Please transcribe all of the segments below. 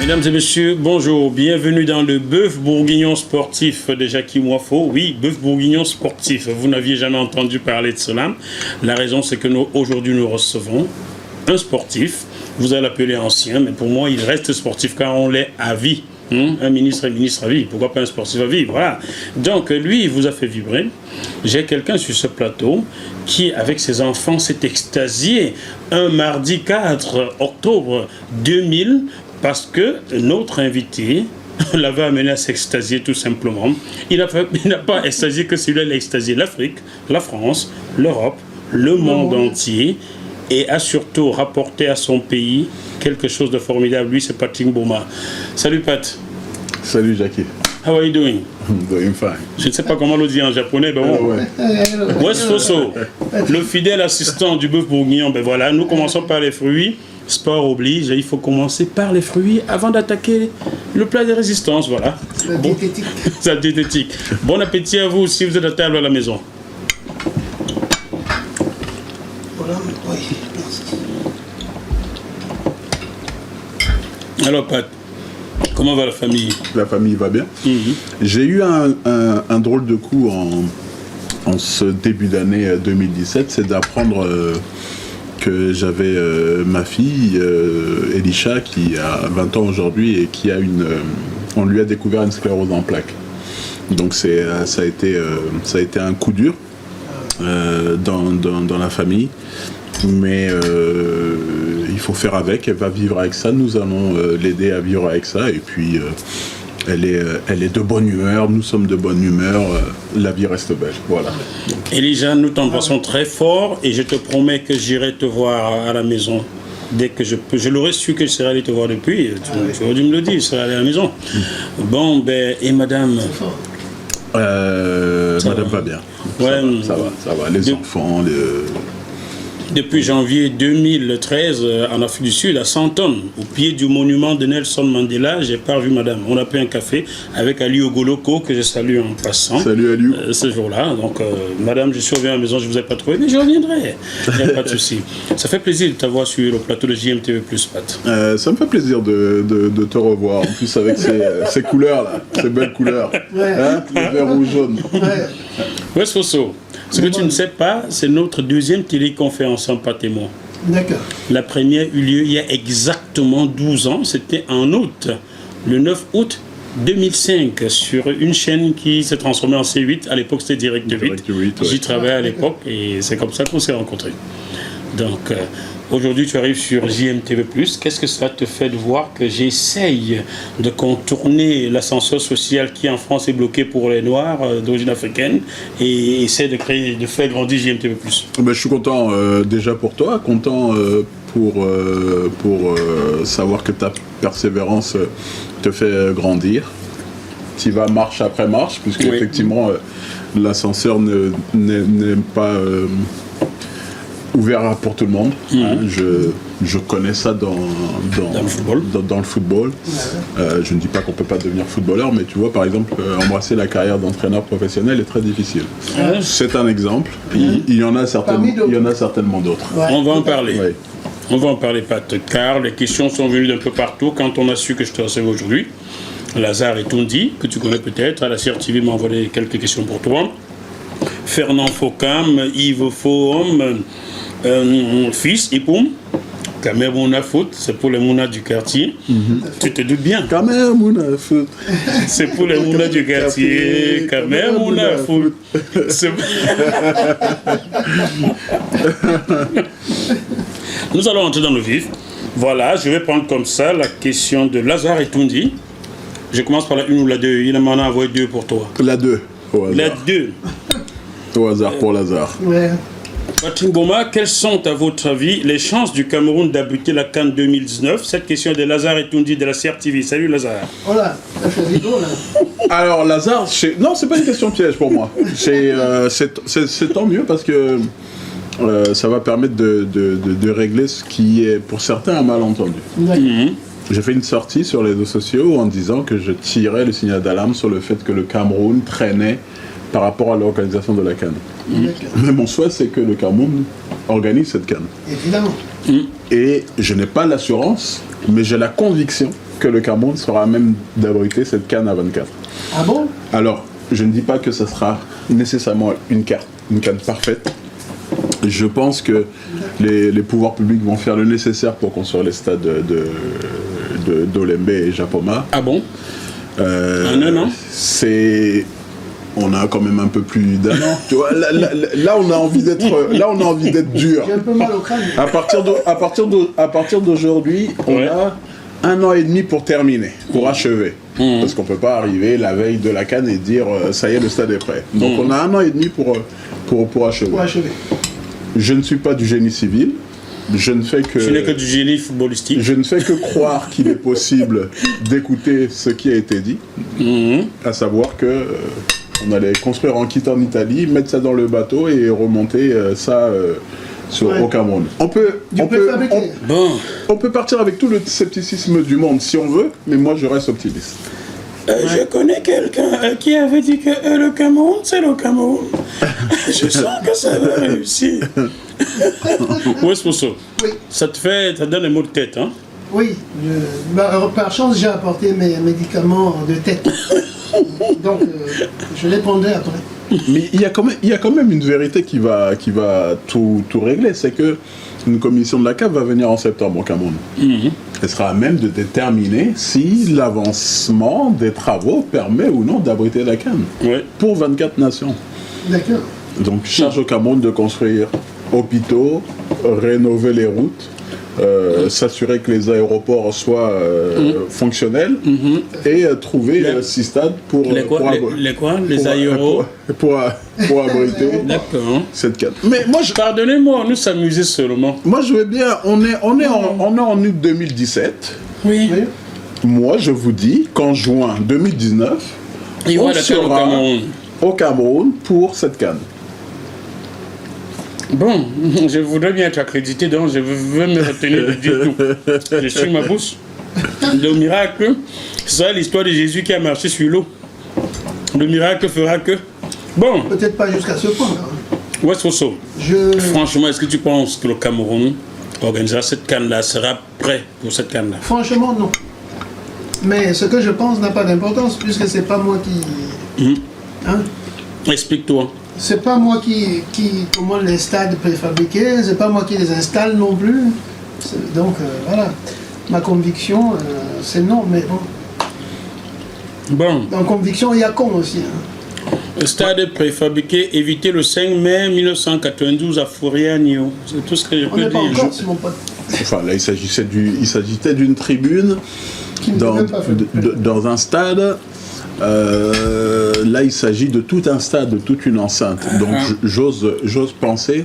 Mesdames et messieurs, bonjour, bienvenue dans le bœuf bourguignon sportif de Jackie Moifo. Oui, bœuf bourguignon sportif, vous n'aviez jamais entendu parler de cela. La raison, c'est que aujourd'hui nous recevons un sportif. Vous allez l'appeler ancien, mais pour moi, il reste sportif car on l'est à vie. Un ministre est ministre à vie, pourquoi pas un sportif à vie, voilà. Donc lui, il vous a fait vibrer. J'ai quelqu'un sur ce plateau qui, avec ses enfants, s'est extasié un mardi 4 octobre 2000 parce que notre invité l'avait amené à s'extasier tout simplement. Il n'a pas extasié que celui-là, il a extasié l'Afrique, la France, l'Europe, le monde entier, et a surtout rapporté à son pays quelque chose de formidable. Lui, c'est Patrick Mboma. Salut Pat. Salut Jackie. How are you doing? Doing fine. Je ne sais pas comment le dire en japonais, ben bon. West Fosso, le fidèle assistant du bœuf bourguignon, ben voilà, nous commençons par les fruits. Sport oblige, il faut commencer par les fruits avant d'attaquer le plat de résistance, voilà. La diététique. La diététique. Bon appétit à vous si vous êtes à table à la maison. Voilà, oui, merci. Alors Pat, comment va la famille? La famille va bien. J'ai eu un drôle de coup en ce début d'année 2017, c'est d'apprendre que j'avais ma fille, Elisha, qui a 20 ans aujourd'hui et qui a on lui a découvert une sclérose en plaques. Donc ça a été un coup dur dans la famille, mais il faut faire avec, elle va vivre avec ça, nous allons l'aider à vivre avec ça, et puis elle est de bonne humeur, nous sommes de bonne humeur, la vie reste belle, voilà. Elijah, nous t'embrassons très fort et je te promets que j'irai te voir à la maison. Dès que je peux, je l'aurais su que je serais allé te voir depuis, tu aurais dû me le dire, je serais allé à la maison. Bon, ben, et madame? Madame va bien, Ouais, ça va, les enfants, Depuis janvier 2013, en Afrique du Sud, à Santon, au pied du monument de Nelson Mandela, j'ai pas vu madame. On a pris un café avec Aliou Goloko, que je salue en passant. Salut Aliou. Ce jour-là. Donc, madame, je suis revenu à la maison, je ne vous ai pas trouvé, mais je reviendrai. Il n'y a pas de souci. Ça fait plaisir de t'avoir sur le plateau de JMTV+, Pat. Ça me fait plaisir de te revoir, en plus avec ces couleurs-là, ces belles couleurs. Ouais. Hein, le vert ou jaune. Ouais. West Fosso, ce que tu ne sais pas, c'est notre deuxième téléconférence en Pat et moi. D'accord. La première eut lieu il y a exactement 12 ans, c'était en août, le 9 août 2005, sur une chaîne qui s'est transformée en C8, à l'époque c'était Direct 8. Direct 8, ouais. J'y travaillais à l'époque et c'est comme ça qu'on s'est rencontrés. Donc aujourd'hui tu arrives sur JMTV+, qu'est-ce que ça te fait de voir que j'essaye de contourner l'ascenseur social qui en France est bloqué pour les Noirs d'origine africaine et essaie de faire grandir JMTV+. Ben, je suis content déjà pour toi, content pour savoir que ta persévérance te fait grandir. Tu vas marche après marche, puisque Oui. effectivement l'ascenseur n'est pas ouvert pour tout le monde. Hein, je connais ça dans le football. Dans le football. Je ne dis pas qu'on ne peut pas devenir footballeur, mais tu vois, par exemple, embrasser la carrière d'entraîneur professionnel est très difficile. C'est un exemple. Il y en a certainement d'autres. Ouais. On va en parler. Ouais. On va en parler, Pat, car les questions sont venues d'un peu partout quand on a su que je te recevais aujourd'hui. Lazare Etoundi, que tu connais peut-être, à la CRTV m'a envoyé quelques questions pour toi. Fernand Focam, Yves Forum, fils, Ipoum, Kamer Mouna Foot, c'est pour les Mouna du quartier. Tu te doutes bien. Kamer Mouna Foot. C'est pour les Mouna du quartier. Kamer Mouna Foot. Nous allons entrer dans le vif. Voilà, je vais prendre comme ça la question de Lazare Etoundi. Je commence par la 1 ou la 2. Il m'en a envoyé 2 pour toi. La 2, au hasard. La 2. Au hasard pour Lazare. Ouais. Patrick Mboma, quelles sont à votre avis les chances du Cameroun d'abriter la CAN 2019? Cette question est de Lazare Etoundi de la CRTV. Salut Lazare. Voilà, t'as choisi d'eau là. Alors Lazare, non, c'est pas une question piège pour moi. C'est tant mieux parce que ça va permettre de régler ce qui est pour certains un malentendu. D'accord. J'ai fait une sortie sur les réseaux sociaux en disant que je tirais le signal d'alarme sur le fait que le Cameroun traînait par rapport à l'organisation de la CAN. D'accord. Mais mon souhait, c'est que le Cameroun organise cette CAN. Évidemment. Et je n'ai pas l'assurance, mais j'ai la conviction que le Cameroun sera à même d'abriter cette CAN à 24. Ah bon? Alors, je ne dis pas que ce sera nécessairement une CAN parfaite. Je pense que les pouvoirs publics vont faire le nécessaire pour construire les stades d'Olembe et Japoma. Ah bon? En un an? On a quand même un peu plus d'un an. Tu vois, là, on a envie d'être dur. J'ai un peu mal au crâne. À partir d'aujourd'hui, on a 1 an et demi pour terminer, pour achever. Parce qu'on ne peut pas arriver la veille de la CAN et dire ça y est, le stade est prêt. Donc on a 1 an et demi pour achever. Pour achever. Je ne suis pas du génie civil. Je ne fais que... Tu n'es que du génie footballistique. Je ne fais que croire qu'il est possible d'écouter ce qui a été dit, à savoir que on allait construire en quittant l'Italie, mettre ça dans le bateau et remonter ça au Cameroun. On peut partir avec tout le scepticisme du monde si on veut, mais moi je reste optimiste. Je connais quelqu'un qui avait dit que le Cameroun, c'est le Cameroun. Je sens que ça va réussir. Oui, c'est ça. Oui. Ça donne un mot de tête, hein? Oui, par chance, j'ai apporté mes médicaments de tête. Donc, je les prendrai après. Mais il y a quand même une vérité qui va tout régler, c'est que une commission de la CAF va venir en septembre au Cameroun. Elle sera à même de déterminer si l'avancement des travaux permet ou non d'abriter la CAN pour 24 nations. D'accord. Donc charge au Cameroun de construire hôpitaux, rénover les routes, s'assurer que les aéroports soient fonctionnels et trouver 6 stades pour abriter cette CAN. Mais moi, pardonnez-moi, nous s'amuser seulement. Moi, je veux bien. On est en août 2017. Oui. Moi, je vous dis qu'en juin 2019, on sera au Cameroun pour cette CAN. Bon, je voudrais bien être accrédité, donc je veux me retenir de dire tout. Je suis ma bouche. Le miracle, c'est l'histoire de Jésus qui a marché sur l'eau. Le miracle fera que... Bon. Peut-être pas jusqu'à ce point. Ouais, c'est ça. Franchement, est-ce que tu penses que le Cameroun organisera cette CAN-là, sera prêt pour cette CAN-là? Franchement, non. Mais ce que je pense n'a pas d'importance, puisque c'est pas moi qui... Hein? Explique-toi. C'est pas moi qui commande les stades préfabriqués, c'est pas moi qui les installe non plus. Donc voilà, ma conviction c'est non, mais bon. Bon. Dans conviction, il y a con aussi. Le stade préfabriqué, évité le 5 mai 1992 à Fouriagno. C'est tout ce que je peux dire. On n'est pas encore, mon pote. Enfin, là, il s'agissait d'une tribune dans un stade. Là, il s'agit de tout un stade, de toute une enceinte. Donc, j'ose penser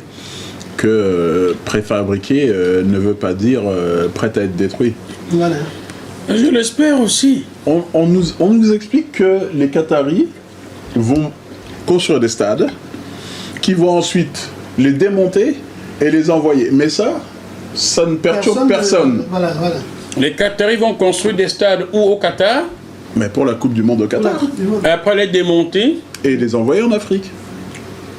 que préfabriqué ne veut pas dire prêt à être détruit. Voilà. Je l'espère aussi. On nous explique que les Qataris vont construire des stades qui vont ensuite les démonter et les envoyer. Mais ça ne perturbe personne. Voilà. Les Qataris vont construire des stades où au Qatar? Mais pour la Coupe du Monde au Qatar. Après les démonter et les envoyer en Afrique.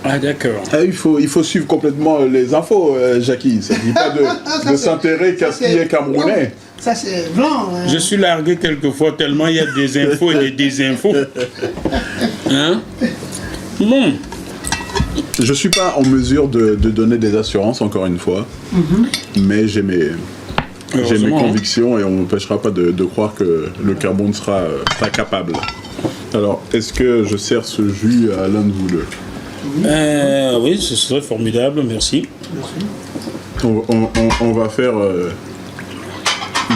Ah d'accord. Il faut suivre complètement les infos, Jackie. Ça ne dit pas de s'intéresser qu'à ce qui est camerounais. Ça c'est blanc. Hein. Je suis largué quelquefois tellement il y a des infos et des désinfos. Hein? Bon. Je ne suis pas en mesure de donner des assurances, encore une fois. Mais j'ai mes convictions et on ne m'empêchera pas de croire que le Cameroun sera capable. Alors, est-ce que je sers ce jus à l'un de vous deux? Oui, ce serait formidable, merci. On va faire,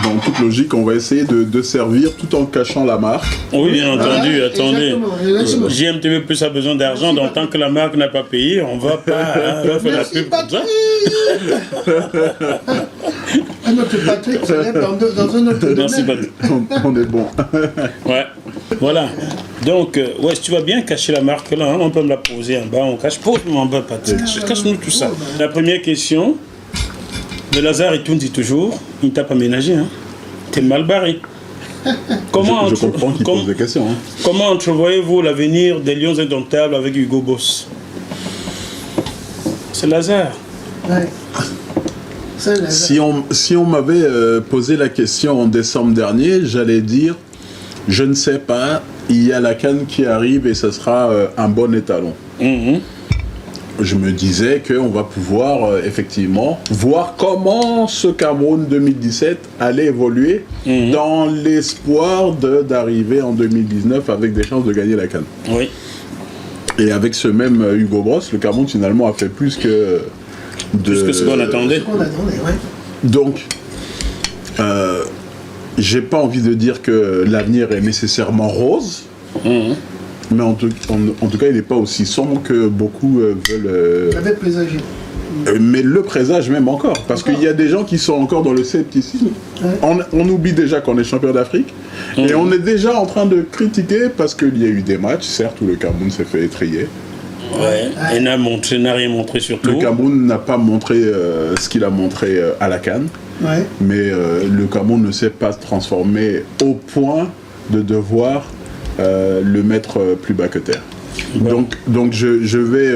dans toute logique, on va essayer de servir tout en cachant la marque. Oui, bien entendu, attendez. Exactement. JMTV Plus a besoin d'argent, donc tant que la marque n'a pas payé, on va pas faire la pub comme ça. Notre Patrick, c'est dans un autre domaine. Merci Patrick. On est bon. Ouais, voilà. Donc, si tu vas bien cacher la marque là, hein, on peut me la poser en bas, on cache. Pose-moi en bas, Patrick. Cache-nous tout ça. La première question, de Lazare et tout dit toujours, il ne t'a pas ménagé, hein. T'es mal barré. Je comprends qu'il pose des questions. Hein. Comment entrevoyez-vous l'avenir des Lions Indomptables avec Hugo Boss? C'est Lazare. Ouais. Saint-Lazare. Si on m'avait posé la question en décembre dernier, j'allais dire, je ne sais pas, il y a la CAN qui arrive et ce sera un bon étalon. Je me disais qu'on va pouvoir effectivement voir comment ce Cameroun 2017 allait évoluer dans l'espoir d'arriver en 2019 avec des chances de gagner la CAN. Oui. Et avec ce même Hugo Bross, le Cameroun finalement a fait plus que ce qu'on attendait. Donc, j'ai pas envie de dire que l'avenir est nécessairement rose, mais en tout cas, il n'est pas aussi sombre que beaucoup veulent. J'avais présagé. Mais le présage même encore, parce qu'il y a des gens qui sont encore dans le scepticisme. On oublie déjà qu'on est champion d'Afrique, et on est déjà en train de critiquer parce qu'il y a eu des matchs, certes, où le Cameroun s'est fait étrier. Ouais. Et n'a rien montré surtout. Le Cameroun n'a pas montré ce qu'il a montré à la CAN, mais le Cameroun ne s'est pas transformé au point de devoir le mettre plus bas que terre. Donc je vais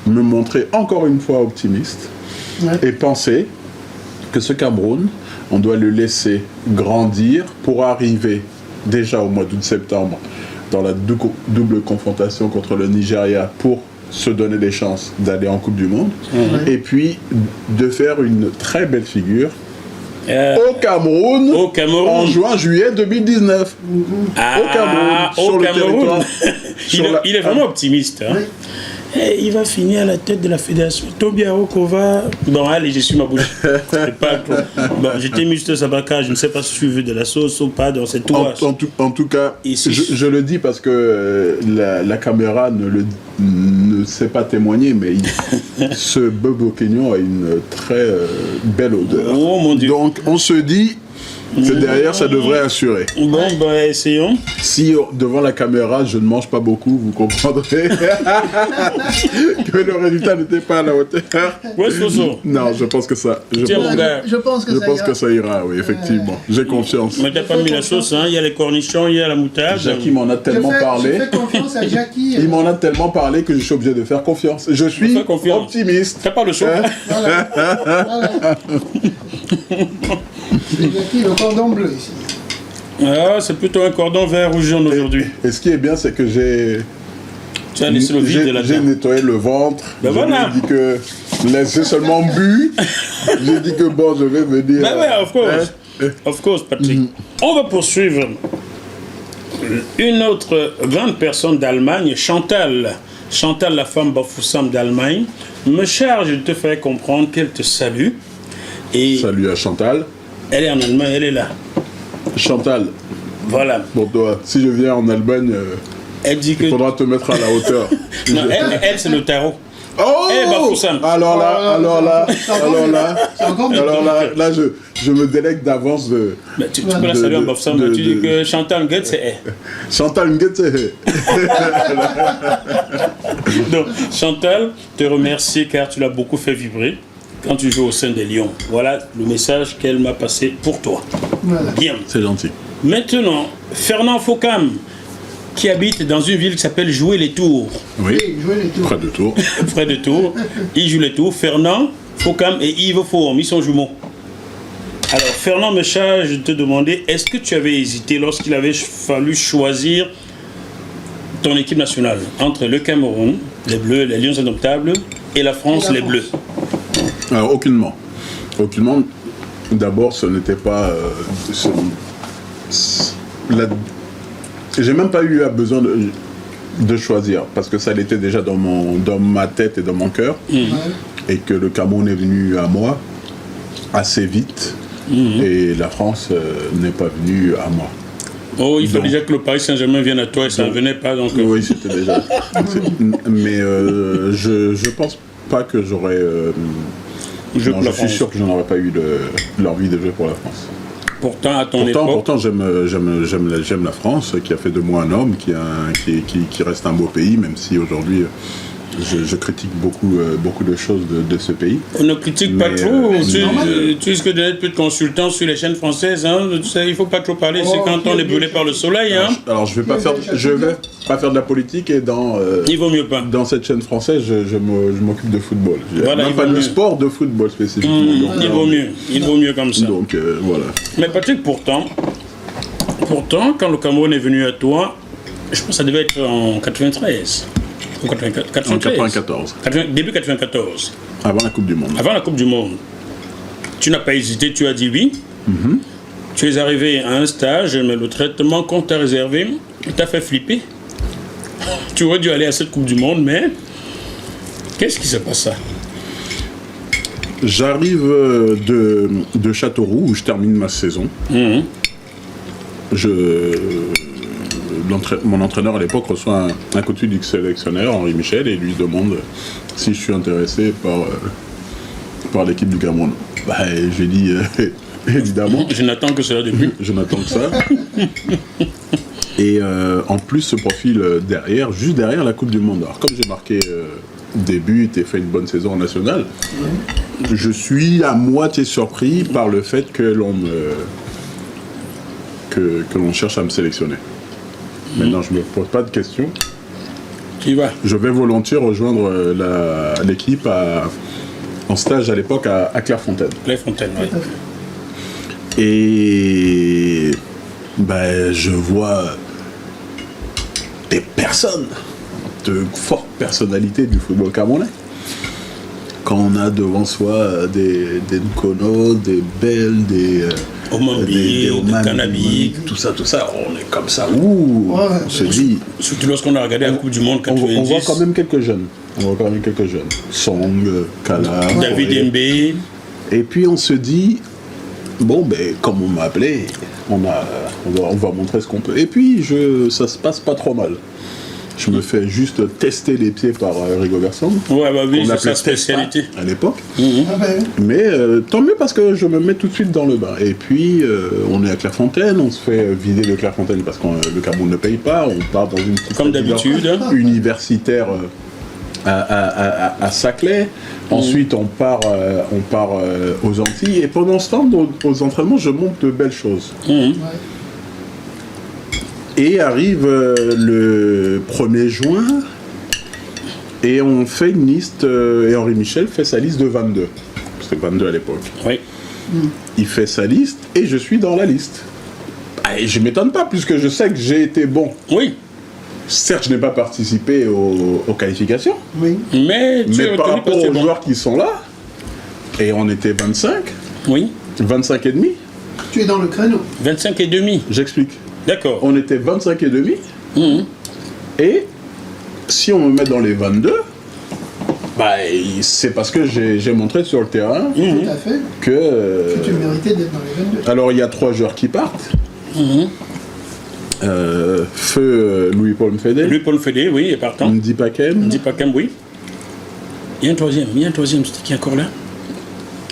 me montrer encore une fois optimiste et penser que ce Cameroun, on doit le laisser grandir pour arriver déjà au mois d'août-septembre dans la double confrontation contre le Nigeria pour se donner des chances d'aller en Coupe du Monde et puis de faire une très belle figure au Cameroun en juin-juillet 2019. Au Cameroun, sur le territoire. Il est vraiment optimiste. Hein. Et il va finir à la tête de la fédération. Tobia Okova. Bon, allez, j'ai su ma bouche. Bon, j'étais Mr Sabaka, je ne sais pas si tu veux de la sauce ou pas dans cette tour. En tout cas, je le dis parce que la caméra ne sait pas témoigner, mais ce bœuf bourguignon a une très belle odeur. Oh mon Dieu. Donc, on se dit que derrière, ça devrait assurer. Bon, bah, essayons. Si devant la caméra, je ne mange pas beaucoup, vous comprendrez que le résultat n'était pas à la hauteur. Où est-ce que Non, je pense que ça. Je pense que ça ira, oui, effectivement. J'ai confiance. Mais t'as pas mis la sauce, hein. Il y a les cornichons, il y a la moutarde. Jackie m'en a tellement parlé. Je fais confiance à Jackie. Il m'en a tellement parlé que je suis obligé de faire confiance. Je suis optimiste. T'as pas le choix. Voilà. C'est Jackie, le cordon bleu ici. Ah, c'est plutôt un cordon vert ou jaune aujourd'hui. Et ce qui est bien, c'est que j'ai nettoyé le ventre. Ben voilà. J'ai dit que j'ai seulement bu. J'ai dit que bon, je vais venir. Ben ouais, of course. Of course, Patrick. On va poursuivre. Une autre grande personne d'Allemagne, Chantal, la femme Bafoussam d'Allemagne, me charge de te faire comprendre qu'elle te salue. Et salut à Chantal. Elle est en Allemagne, elle est là. Chantal. Voilà. Bon, toi, si je viens en Allemagne, elle dit il faudra te mettre à la hauteur. Non, elle c'est le tarot. Oh, alors là, je me délègue d'avance de. Mais tu peux la saluer en Bafoussam, tu dis que Chantal Nguet c'est elle. Chantal Nguet c'est elle. Donc, Chantal te remercie car tu l'as beaucoup fait vibrer quand tu joues au sein des Lions. Voilà le message qu'elle m'a passé pour toi. Voilà. Bien. C'est gentil. Maintenant, Fernand Focam, qui habite dans une ville qui s'appelle Jouer-les-Tours. Oui, Jouer-les-Tours. Près de Tours. Près de Tours. Il joue les Tours. Fernand Focam et Yves Fourme, ils sont jumeaux. Alors, Fernand me charge de te demander, est-ce que tu avais hésité lorsqu'il avait fallu choisir ton équipe nationale entre le Cameroun, les Bleus, les Lions indomptables, et la France, les Bleus? Alors, aucunement. Aucunement. D'abord, ce n'était pas... j'ai même pas eu besoin de choisir, parce que ça l'était déjà dans ma tête et dans mon cœur, et que le Cameroun est venu à moi assez vite, et la France n'est pas venue à moi. Oh, il faut déjà que le Paris Saint-Germain vienne à toi, et ça ne venait pas, donc... Oui, c'était déjà... Mais je pense pas que j'aurais... je suis sûr que je n'aurais pas eu l'envie de jouer pour la France. Pourtant, à ton époque... Pourtant, j'aime la France, qui a fait de moi un homme, qui reste un beau pays, même si aujourd'hui Je critique beaucoup de choses de ce pays. On ne critique pas Mais, trop. c'est normal. Tu risques d'être plus de consultant sur les chaînes françaises. Hein. Tu sais, il ne faut pas trop parler. C'est quand on est brûlé par le soleil. Hein. Alors je vais pas faire de la politique et Il vaut mieux pas. dans cette chaîne française, je m'occupe de football. Voilà, Même il pas vaut de mieux. sport, de football spécifiquement. Donc, Il vaut mieux. Il vaut mieux comme ça. Donc voilà. Mais Patrick, pourtant, quand le Cameroun est venu à toi, je pense que ça devait être en 93. Ou 94. En 94, Début 94. avant la Coupe du Monde. Avant la Coupe du Monde. Tu n'as pas hésité, tu as dit oui. Tu es arrivé à un stage, mais le traitement qu'on t'a réservé t'a fait flipper. Tu aurais dû aller à cette Coupe du Monde, mais qu'est-ce qui se passe? J'arrive de Châteauroux où je termine ma saison. Mon entraîneur à l'époque reçoit un coup de fil du sélectionneur, Henri Michel, et lui demande si je suis intéressé par l'équipe du Cameroun. Bah, j'ai dit évidemment. Je n'attends que cela depuis. Je n'attends que ça. Et en plus ce profil juste derrière la Coupe du Monde. Alors comme j'ai marqué des buts et fait une bonne saison en nationale, je suis à moitié surpris par le fait que l'on cherche à me sélectionner. Maintenant, je ne me pose pas de questions. Tu y vas. Je vais volontiers rejoindre l'équipe en stage à l'époque à Clairefontaine. Les Fontaines, oui. Et ben, je vois des personnes, de fortes personnalités du football camerounais. Quand on a devant soi des Nkono, des Bell, des Omambi, Omambi, des Canabi. tout ça, on est comme ça. Ouh, Ouais. on se dit. Surtout lorsqu'on a regardé la Coupe du Monde On 90. voit quand même quelques jeunes. Song, Kala, David Fauré. Mbé. Et puis on se dit, bon, ben, comme on m'a appelé, on va montrer ce qu'on peut. Et puis, ça se passe pas trop mal. Je me fais juste tester les pieds par Rigo Verson. Ouais, bah oui, On c'est l'appelait sa spécialité. Testa à l'époque. Ah ben, Mais tant mieux parce que je me mets tout de suite dans le bain. Et puis, on est à Clairefontaine, on se fait vider de Clairefontaine parce que le Cameroun ne paye pas. On part dans une petite Comme résidence d'habitude, hein. universitaire à Saclay. Ensuite, on part aux Antilles. Et pendant ce temps, aux entraînements, je monte de belles choses. ouais. Et arrive le 1er juin, et on fait une liste, et Henri Michel fait sa liste de 22. C'était 22 à l'époque. Oui. Il fait sa liste, et je suis dans la liste. Ah, et je m'étonne pas, puisque je sais que j'ai été bon. Oui. Certes, je n'ai pas participé aux qualifications, Oui. Mais tu es mais par retenu parce rapport que c'est aux bon. joueurs qui sont là, et on était 25, Oui. 25 et demi, Tu es dans le créneau. 25 et demi. j'explique. D'accord. On était 25 et demi, Mhm. et si on me met dans les 22, bah, c'est parce que j'ai montré sur le terrain Tout à fait. que... Tu méritais d'être dans les 22. alors il y a 3 joueurs qui partent. Feu Louis-Paul Mfédé, Louis-Paul Fédé, oui, est partant. Mdi Pakem, Ndi Pakem, oui. Il y a un troisième, c'était qui est encore là?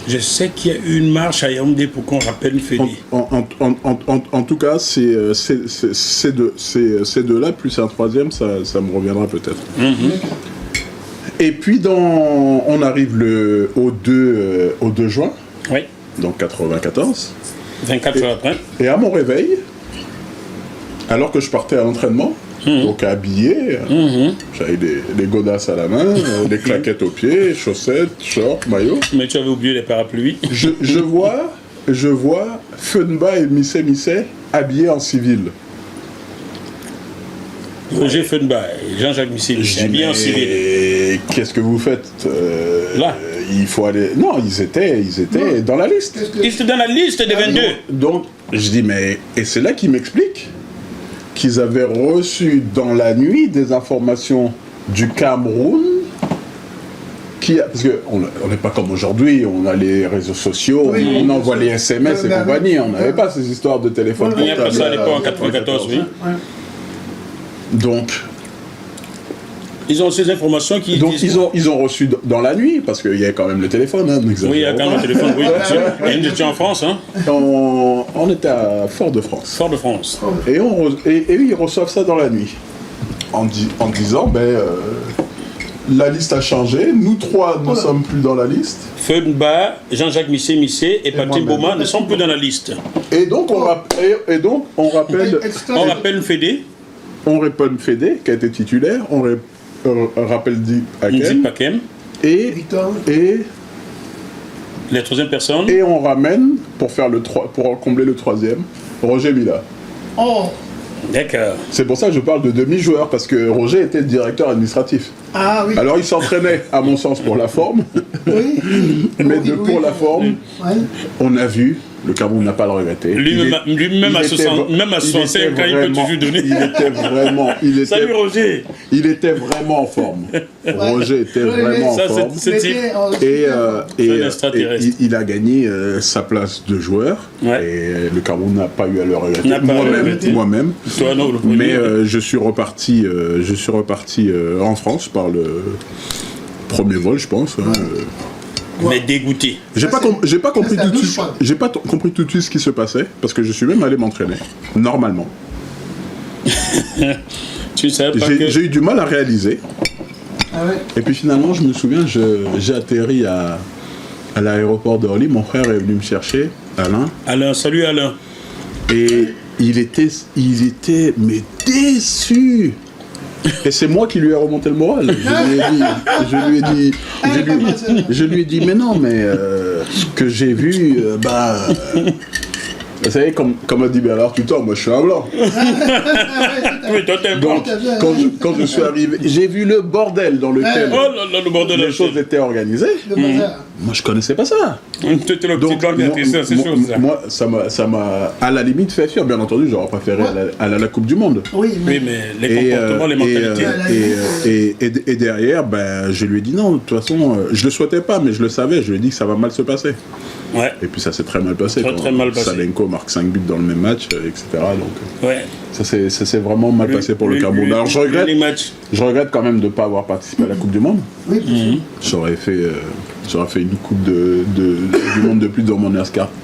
Je sais qu'il y a eu une marche à Yaoundé pour qu'on rappelle Fédé. en tout cas, ces deux-là, plus un troisième, ça me reviendra peut-être. Et puis on arrive au 2 juin, Oui. donc 94, 24 heures après. et à mon réveil, alors que je partais à l'entraînement, donc habillé, j'avais des godasses à la main, des claquettes aux pieds, chaussettes, shorts, maillot. Mais tu avais oublié les parapluies. Je vois Funba et Missé habillés en civil. Roger Fenba et Jean-Jacques Missé, Je dis, bien en civil. mais qu'est-ce que vous faites Là. Il faut aller... Non, ils étaient dans la liste. Qu'est-ce que- Ils étaient dans la liste des 22. Donc, je dis, mais... Et c'est là qu'ils m'expliquent qu'ils avaient reçu dans la nuit des informations du Cameroun parce qu'on n'est pas comme aujourd'hui, on a les réseaux sociaux, Oui, on oui, envoie bien les sûr. SMS et Ben, compagnie, ben, on n'avait pas ces histoires de téléphone Oui, Il y a pas portable. ça à l'époque, en 94, oui. Ouais. Donc Ils ont ces informations qui disent... ils ont reçu dans la nuit, parce qu'il y avait quand même le téléphone, hein, Oui, il y a quand même le téléphone, oui, bien sûr. Et nous étions en France, hein. On était à Fort-de-France. Fort-de-France. Et ils reçoivent ça dans la nuit. En disant, la liste a changé. Nous trois ne sommes plus dans la liste. Feudba, Jean-Jacques Missé et Patrick moi-même. Boma ne sont plus dans la liste. Et donc, on rappelle Extra- On rappelle Fédé, on rappelle Fédé, qui a été titulaire. On rappelle Di Nzi Hakem. Pakem, Et, Victor. la troisième personne. et on ramène, pour combler le troisième, Roger Mila. Oh, D'accord. C'est pour ça que je parle de demi-joueur, parce que Roger était le directeur administratif. ah oui. Alors il s'entraînait, à mon sens, pour la forme, Oui. mais Oui, pour la forme, Ouais. on a vu, le Cameroun n'a pas le regretté. Lui-même à 65 ans, il peut toujours donner. Il Salut Roger. était vraiment en forme. Roger était Oui, vraiment en ça, forme. c'est type. Et C'est un extraterrestre. il a gagné sa place de joueur. Ouais. Et le Cameroun n'a pas eu à le regretter. N'a pas à le regretter. Moi-même. Toi, non, le premier. Mais je suis reparti en France par le premier vol, je pense. Hein. Mais dégoûté. J'ai Ça, pas compris c'est tout la de douche suite. froide. J'ai pas compris tout de suite ce qui se passait parce que je suis même allé m'entraîner normalement. Tu ne savais pas que... J'ai eu du mal à réaliser. Ah ouais. Et puis finalement, je me souviens, j'ai atterri à l'aéroport d'Orly. Mon frère est venu me chercher, Alain, Alain, salut Alain. et il était mais déçu. Et c'est moi qui lui ai remonté le moral. Je lui ai dit, mais non, mais ce que j'ai vu, vous savez, comme a dit Bernard Tutor, moi je suis un blanc. Oui, toi t'es un Donc, blanc. quand je suis arrivé, j'ai vu le bordel dans lequel Oh là là, le bordel de les la choses étaient organisées. Le bazar. Moi, je connaissais pas ça. Tu étais le petit Donc, blanc qui a fait ça, ces choses-là. moi, ça m'a à la limite fait fuir. Bien entendu, j'aurais préféré aller à la Coupe du Monde. Oui, mais. Oui, mais les comportements, les mentalités. Et derrière, je lui ai dit non, de toute façon, je le souhaitais pas, mais je le savais. Je lui ai dit que ça va mal se passer. Ouais, Et puis ça s'est très mal passé. Très mal passé. Salenko marque 5 buts dans le même match, etc. Donc ouais. ça s'est vraiment mal passé pour le Cameroun. Alors je regrette quand même de ne pas avoir participé à la Coupe du Monde. Oui, bien sûr. J'aurais fait une Coupe du Monde de plus dans mon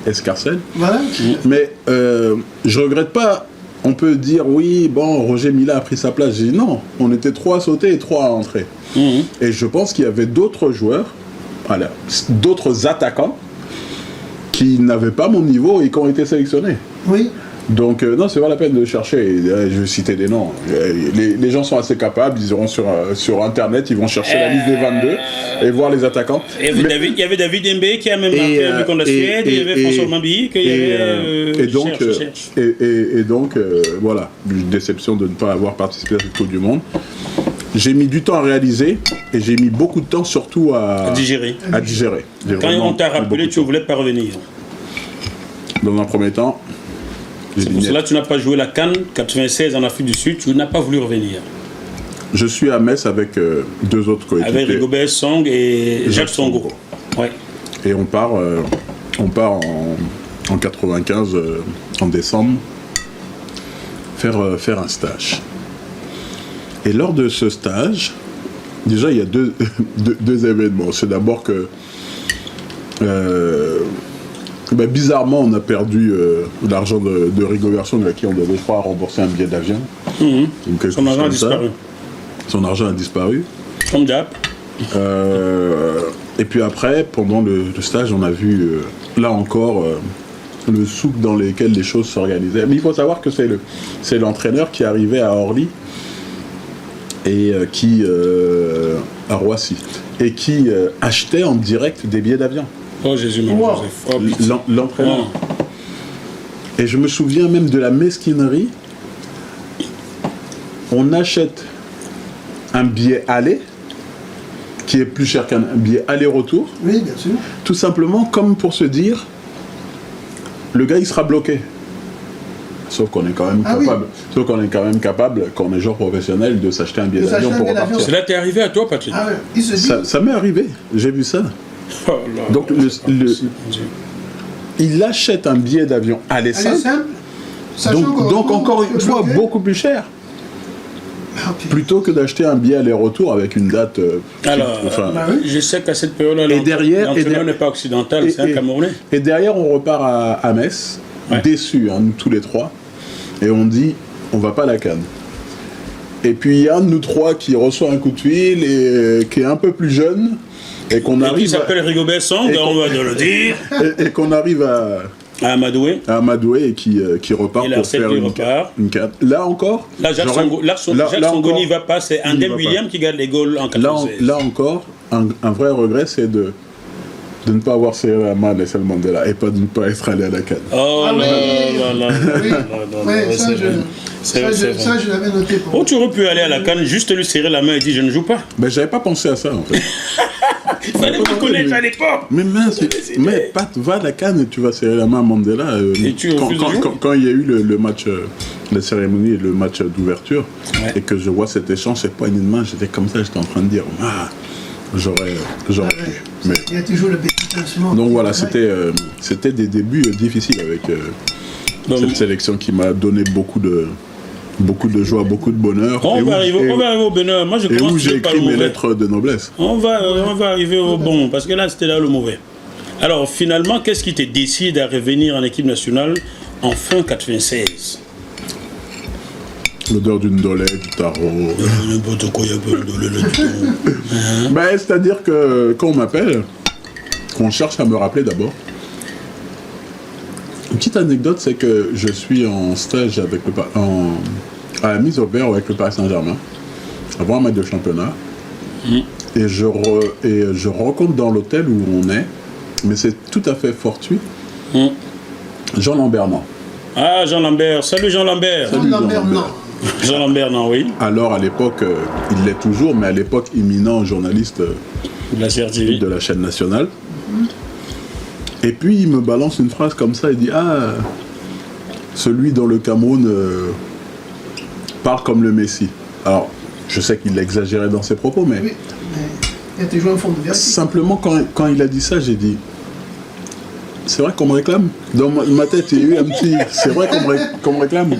escarcelle. Voilà. Mais je regrette pas. On peut dire oui, bon, Roger Mila a pris sa place. J'ai dit non, on était 3 à sauter et 3 à entrer. Et je pense qu'il y avait d'autres joueurs, d'autres attaquants qui n'avaient pas mon niveau et qui ont été sélectionnés. Oui. Donc non, c'est pas la peine de chercher. Je vais citer des noms. Les gens sont assez capables, ils iront sur internet, ils vont chercher la liste des 22 et voir les attaquants. Il y avait David Mbé qui a même marqué un but contre la Suède, il y avait François Mambi qui avait... Et donc, voilà, une déception de ne pas avoir participé à cette Coupe du Monde. J'ai mis du temps à réaliser et j'ai mis beaucoup de temps surtout à digérer. J'ai Quand vraiment on t'a mis beaucoup rappelé, de tu ne temps. voulais pas revenir. Dans un premier temps, C'est pour cela que tu n'as pas joué la CAN 96 en Afrique du Sud, tu n'as pas voulu revenir. je suis à Metz avec 2 autres coéquipiers. Avec Rigobert Song et Jacques Songo. Ouais. Et on part en 95, en décembre, faire un stage. Et lors de ce stage, déjà il y a deux événements. C'est d'abord que bizarrement on a perdu l'argent de Rigobert Song à qui on devait rembourser un billet d'avion. Donc, Son argent a disparu. Son argent a disparu. Comme d'hab. Et puis après, pendant le stage, on a vu, là encore, le souk dans lequel les choses s'organisaient. Mais il faut savoir que c'est l'entraîneur qui arrivait à Orly et à Roissy et qui achetait en direct des billets d'avion. Oh Jésus, mon Wow. Joseph. Oh, putain. L'entraîneur. Oh. Et je me souviens même de la mesquinerie. On achète un billet aller qui est plus cher qu'un billet aller-retour, Oui, bien sûr. tout simplement comme pour se dire le gars il sera bloqué. Sauf qu'on est quand même capable, quand on est joueur professionnel, de s'acheter un billet De d'avion s'acheter un pour billet d'avion. repartir. Cela t'est arrivé à toi, Patrick? Ah ouais. Il se dit. Ça m'est arrivé, j'ai vu ça. Oh là. Donc il achète un billet d'avion aller Elle est simple, simple. Sachant donc encore une fois bloqué. beaucoup plus cher, Ah, puis- plutôt que d'acheter un billet aller-retour avec une date. Alors, bah oui. je sais qu'à cette période-là, Et derrière- l'entraîneur n'est pas occidental, et- c'est un et- Camerounais. Et derrière, on repart à Metz, Ouais. déçus, nous tous les trois, et on dit, on va pas à la CAN. Et puis il y a un de nous trois qui reçoit un coup de fil et qui est un peu plus jeune et qu'on Et arrive. qui s'appelle Rigobert Song, on va le dire. Et qu'on arrive à Amadoué. Amadoué et qui repart Et là, pour celle faire qui une repart. carte. Là encore. Là, Jacques Songoni va pas, c'est il Andel va William pas. qui garde les goals en 96. Là encore, un vrai regret, c'est de ne pas avoir serré la main à Nelson Mandela et pas de ne pas être allé à la CAN. Oh Ah là oui. là là Oui. là Ouais, là, ça, c'est vrai. ça, je l'avais noté pour Oh, tu aurais pu aller à la canne, juste lui serrer la main et dire je ne joue pas. Mais j'avais pas pensé à ça en fait. Il fallait me connaître à l'époque. Mais mince, mais Pat, va à la CAN et tu vas serrer la main à Mandela. Et tu refuses de jouer. Quand il y a eu le match, la cérémonie et le match d'ouverture, Ouais. et que je vois cet échange, cette poignée de main, j'étais comme ça, j'étais en train de dire, j'aurais pu. Mais, Il y a toujours le petit instrument. donc voilà, Ouais. c'était des débuts difficiles avec Donc, cette sélection qui m'a donné beaucoup de joie, beaucoup de bonheur. on va arriver au bonheur. Moi, je et commence où j'ai par le écrit mes mauvais. lettres de noblesse. On va arriver au bon, parce que là, c'était là le mauvais. Alors, finalement, qu'est-ce qui te décide à revenir en équipe nationale en fin 96? L'odeur d'une dolée, du tarot. N'importe quoi, il y a pas de Ben, c'est-à-dire que quand on m'appelle, on cherche à me rappeler d'abord. Une petite anecdote, c'est que je suis en stage avec à la mise au vert avec le Paris Saint-Germain, avant un match de championnat. Et je rencontre dans l'hôtel où on est, mais c'est tout à fait fortuit, Jean Lambernan. Ah, Jean Lambert. Salut Jean Lambert. Salut, Jean Lambert, non. Jean Lambert, non, oui. Alors à l'époque, il l'est toujours, mais à l'époque imminent journaliste De la CRTV. de la chaîne nationale. Et puis il me balance une phrase comme ça, il dit celui dont le Cameroun parle comme le Messie. Alors, je sais qu'il exagérait dans ses propos, mais Oui, mais il y a toujours un fond de vérité. simplement quand il a dit ça, j'ai dit c'est vrai qu'on me réclame. Dans ma tête, il y a eu un petit c'est vrai qu'on me réclame.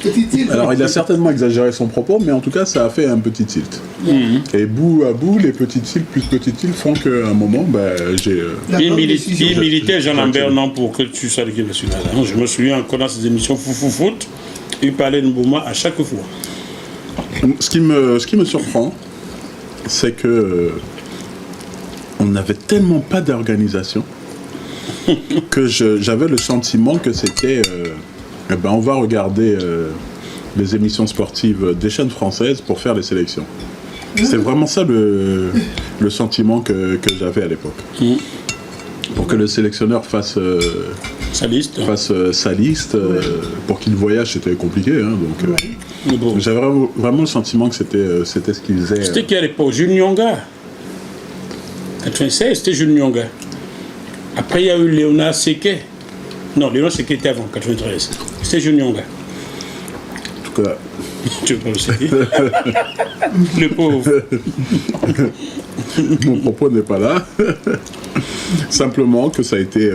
Petit tilt. Alors il a certainement exagéré son propos, mais en tout cas ça a fait un petit tilt. Et bout à bout, les petits tilts plus petits tilts font qu'à un moment, j'ai... La Il bonne décision. militait Jean Lambert, non, pour que tu sois l'équipe nationale. Hein. Je me souviens encore dans ces émissions foot, il parlait de Mbouma à chaque fois. Ce qui me surprend, c'est que on n'avait tellement pas d'organisation que j'avais le sentiment que c'était... on va regarder les émissions sportives des chaînes françaises pour faire les sélections. C'est vraiment ça le sentiment que j'avais à l'époque. Pour que le sélectionneur fasse Sa liste. sa liste, pour qu'il voyage, c'était compliqué. Hein, donc, Mais bon. j'avais vraiment le sentiment que c'était ce qu'il faisait. C'était qui à l'époque? Jules Nyonga. 96, c'était Jules Nyonga. Après, il y a eu Léonard Seké. Non, Léonard Seké était avant, 93. C'était Jules Nyonga. En tout cas, Tu veux pas le Seké? Le pauvre. mon propos n'est pas là. Simplement que ça a été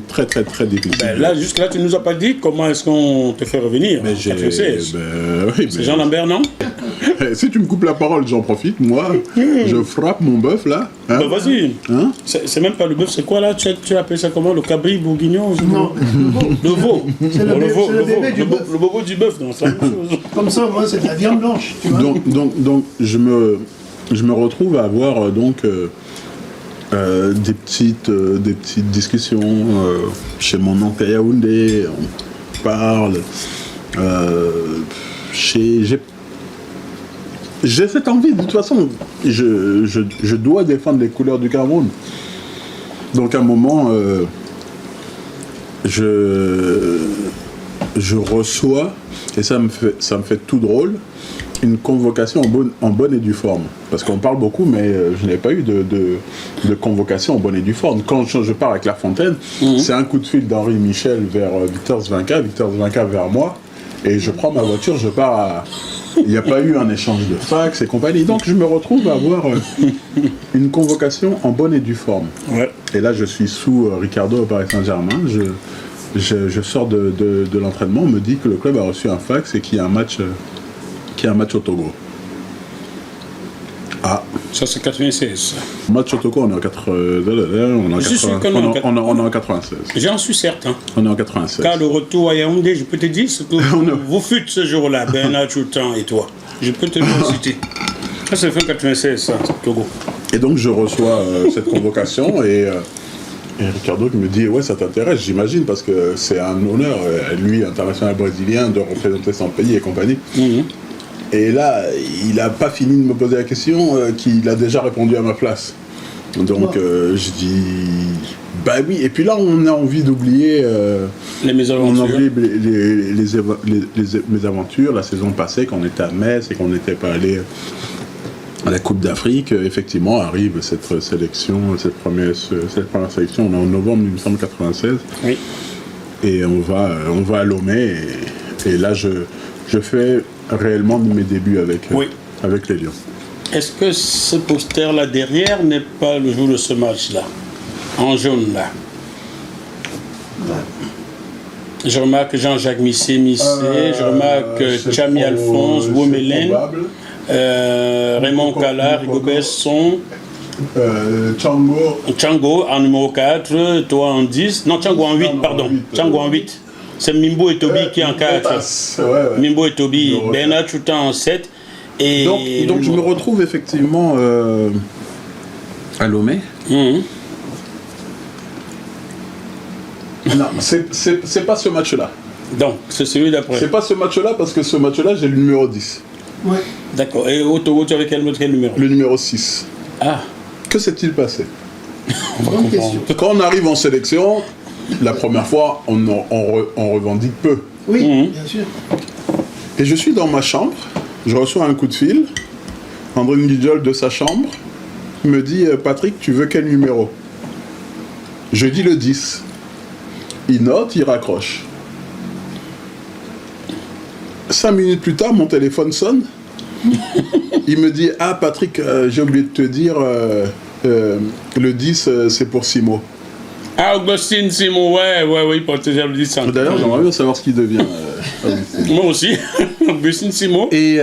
très très très difficile. Ben là, jusque là, tu nous as pas dit comment est-ce qu'on te fait revenir en 96. Oui, C'est Jean Lambert, non? Si tu me coupes la parole, j'en profite. Moi, je frappe mon bœuf là. Hein. Ben vas-y. Hein? C'est même pas le bœuf, c'est quoi là? Tu appelles ça comment? Le cabri bourguignon? Non, Le veau. C'est le bébé- c'est le bébé du bœuf. Le bobo du bœuf, non, c'est la même chose. Comme ça, moi, c'est de la viande blanche. Tu vois. Donc je me retrouve à avoir des petites discussions chez mon oncle à Yaoundé. On parle. J'ai cette envie, de toute façon, je dois défendre les couleurs du Cameroun. Donc à un moment, je reçois, et ça me fait tout drôle, une convocation en bonne et due forme. Parce qu'on parle beaucoup, mais je n'ai pas eu de convocation en bonne et due forme. Quand je pars avec La Fontaine, c'est un coup de fil d'Henri Michel vers Victor Zvinka vers moi, et je prends ma voiture, je pars à... Il n'y a pas eu un échange de fax et compagnie. Donc je me retrouve à avoir une convocation en bonne et due forme. Ouais. Et là, je suis sous Ricardo au Paris Saint-Germain. Je sors de l'entraînement, on me dit que le club a reçu un fax et qu'il y a un match au Togo. Ah, Ça, c'est 96. Match Otoko, on est en 96. J'en suis certain. On est en 96. Car le retour à Yaoundé, je peux te dire, ce que vous fûtes ce jour-là, Bernard Choutan et toi. Je peux te le citer. Ça, c'est fin 96, ça, Togo. Et donc, je reçois cette convocation et Ricardo qui me dit, ouais, ça t'intéresse, j'imagine, parce que c'est un honneur, lui, international brésilien, de représenter son pays et compagnie. Et là, il n'a pas fini de me poser la question, qu'il a déjà répondu à ma place. Donc, je dis, bah oui. Et puis là, on a envie d'oublier les mésaventures. On a oublié les mésaventures, la saison passée, quand on était à Metz et qu'on n'était pas allé à la Coupe d'Afrique. Effectivement, arrive cette sélection, cette première sélection, on est en novembre 1996. Oui. Et on va à Lomé. Et là, je fais réellement mes débuts avec les Lions. Est-ce que ce poster-là derrière n'est pas le jour de ce match-là? En jaune, là. Je remarque Jean-Jacques Missé, je remarque Chami Alphonse, Womelen, Raymond Kala, Rigobert Son, Tchango en numéro 4, toi en 10, non Tchango en 8, pardon, Tchango en 8. C'est Mimbo et Toby qui en 4. Mimbo et Toby, Bernard Choutan en 7. Et donc je me retrouve effectivement à Lomé. Non, c'est pas ce match-là. Donc, c'est celui d'après. C'est pas ce match-là parce que ce match-là, j'ai le numéro 10. Ouais. D'accord. Et au Togo, tu avais quel numéro? Le numéro 6. Ah. Que s'est-il passé? Bonne question. Quand on arrive en sélection, la première fois, on revendique peu. Oui, bien sûr. Et je suis dans ma chambre, je reçois un coup de fil. André Nguidjol de sa chambre me dit « Patrick, tu veux quel numéro ?» Je dis le 10. Il note, il raccroche. 5 minutes plus tard, mon téléphone sonne. Il me dit « Ah Patrick, j'ai oublié de te dire, le 10 c'est pour Simo. » Ah, Augustine Simo, ouais, il portait le 10. D'ailleurs, j'aimerais bien savoir ce qu'il devient. Moi aussi, Augustine Simo. Et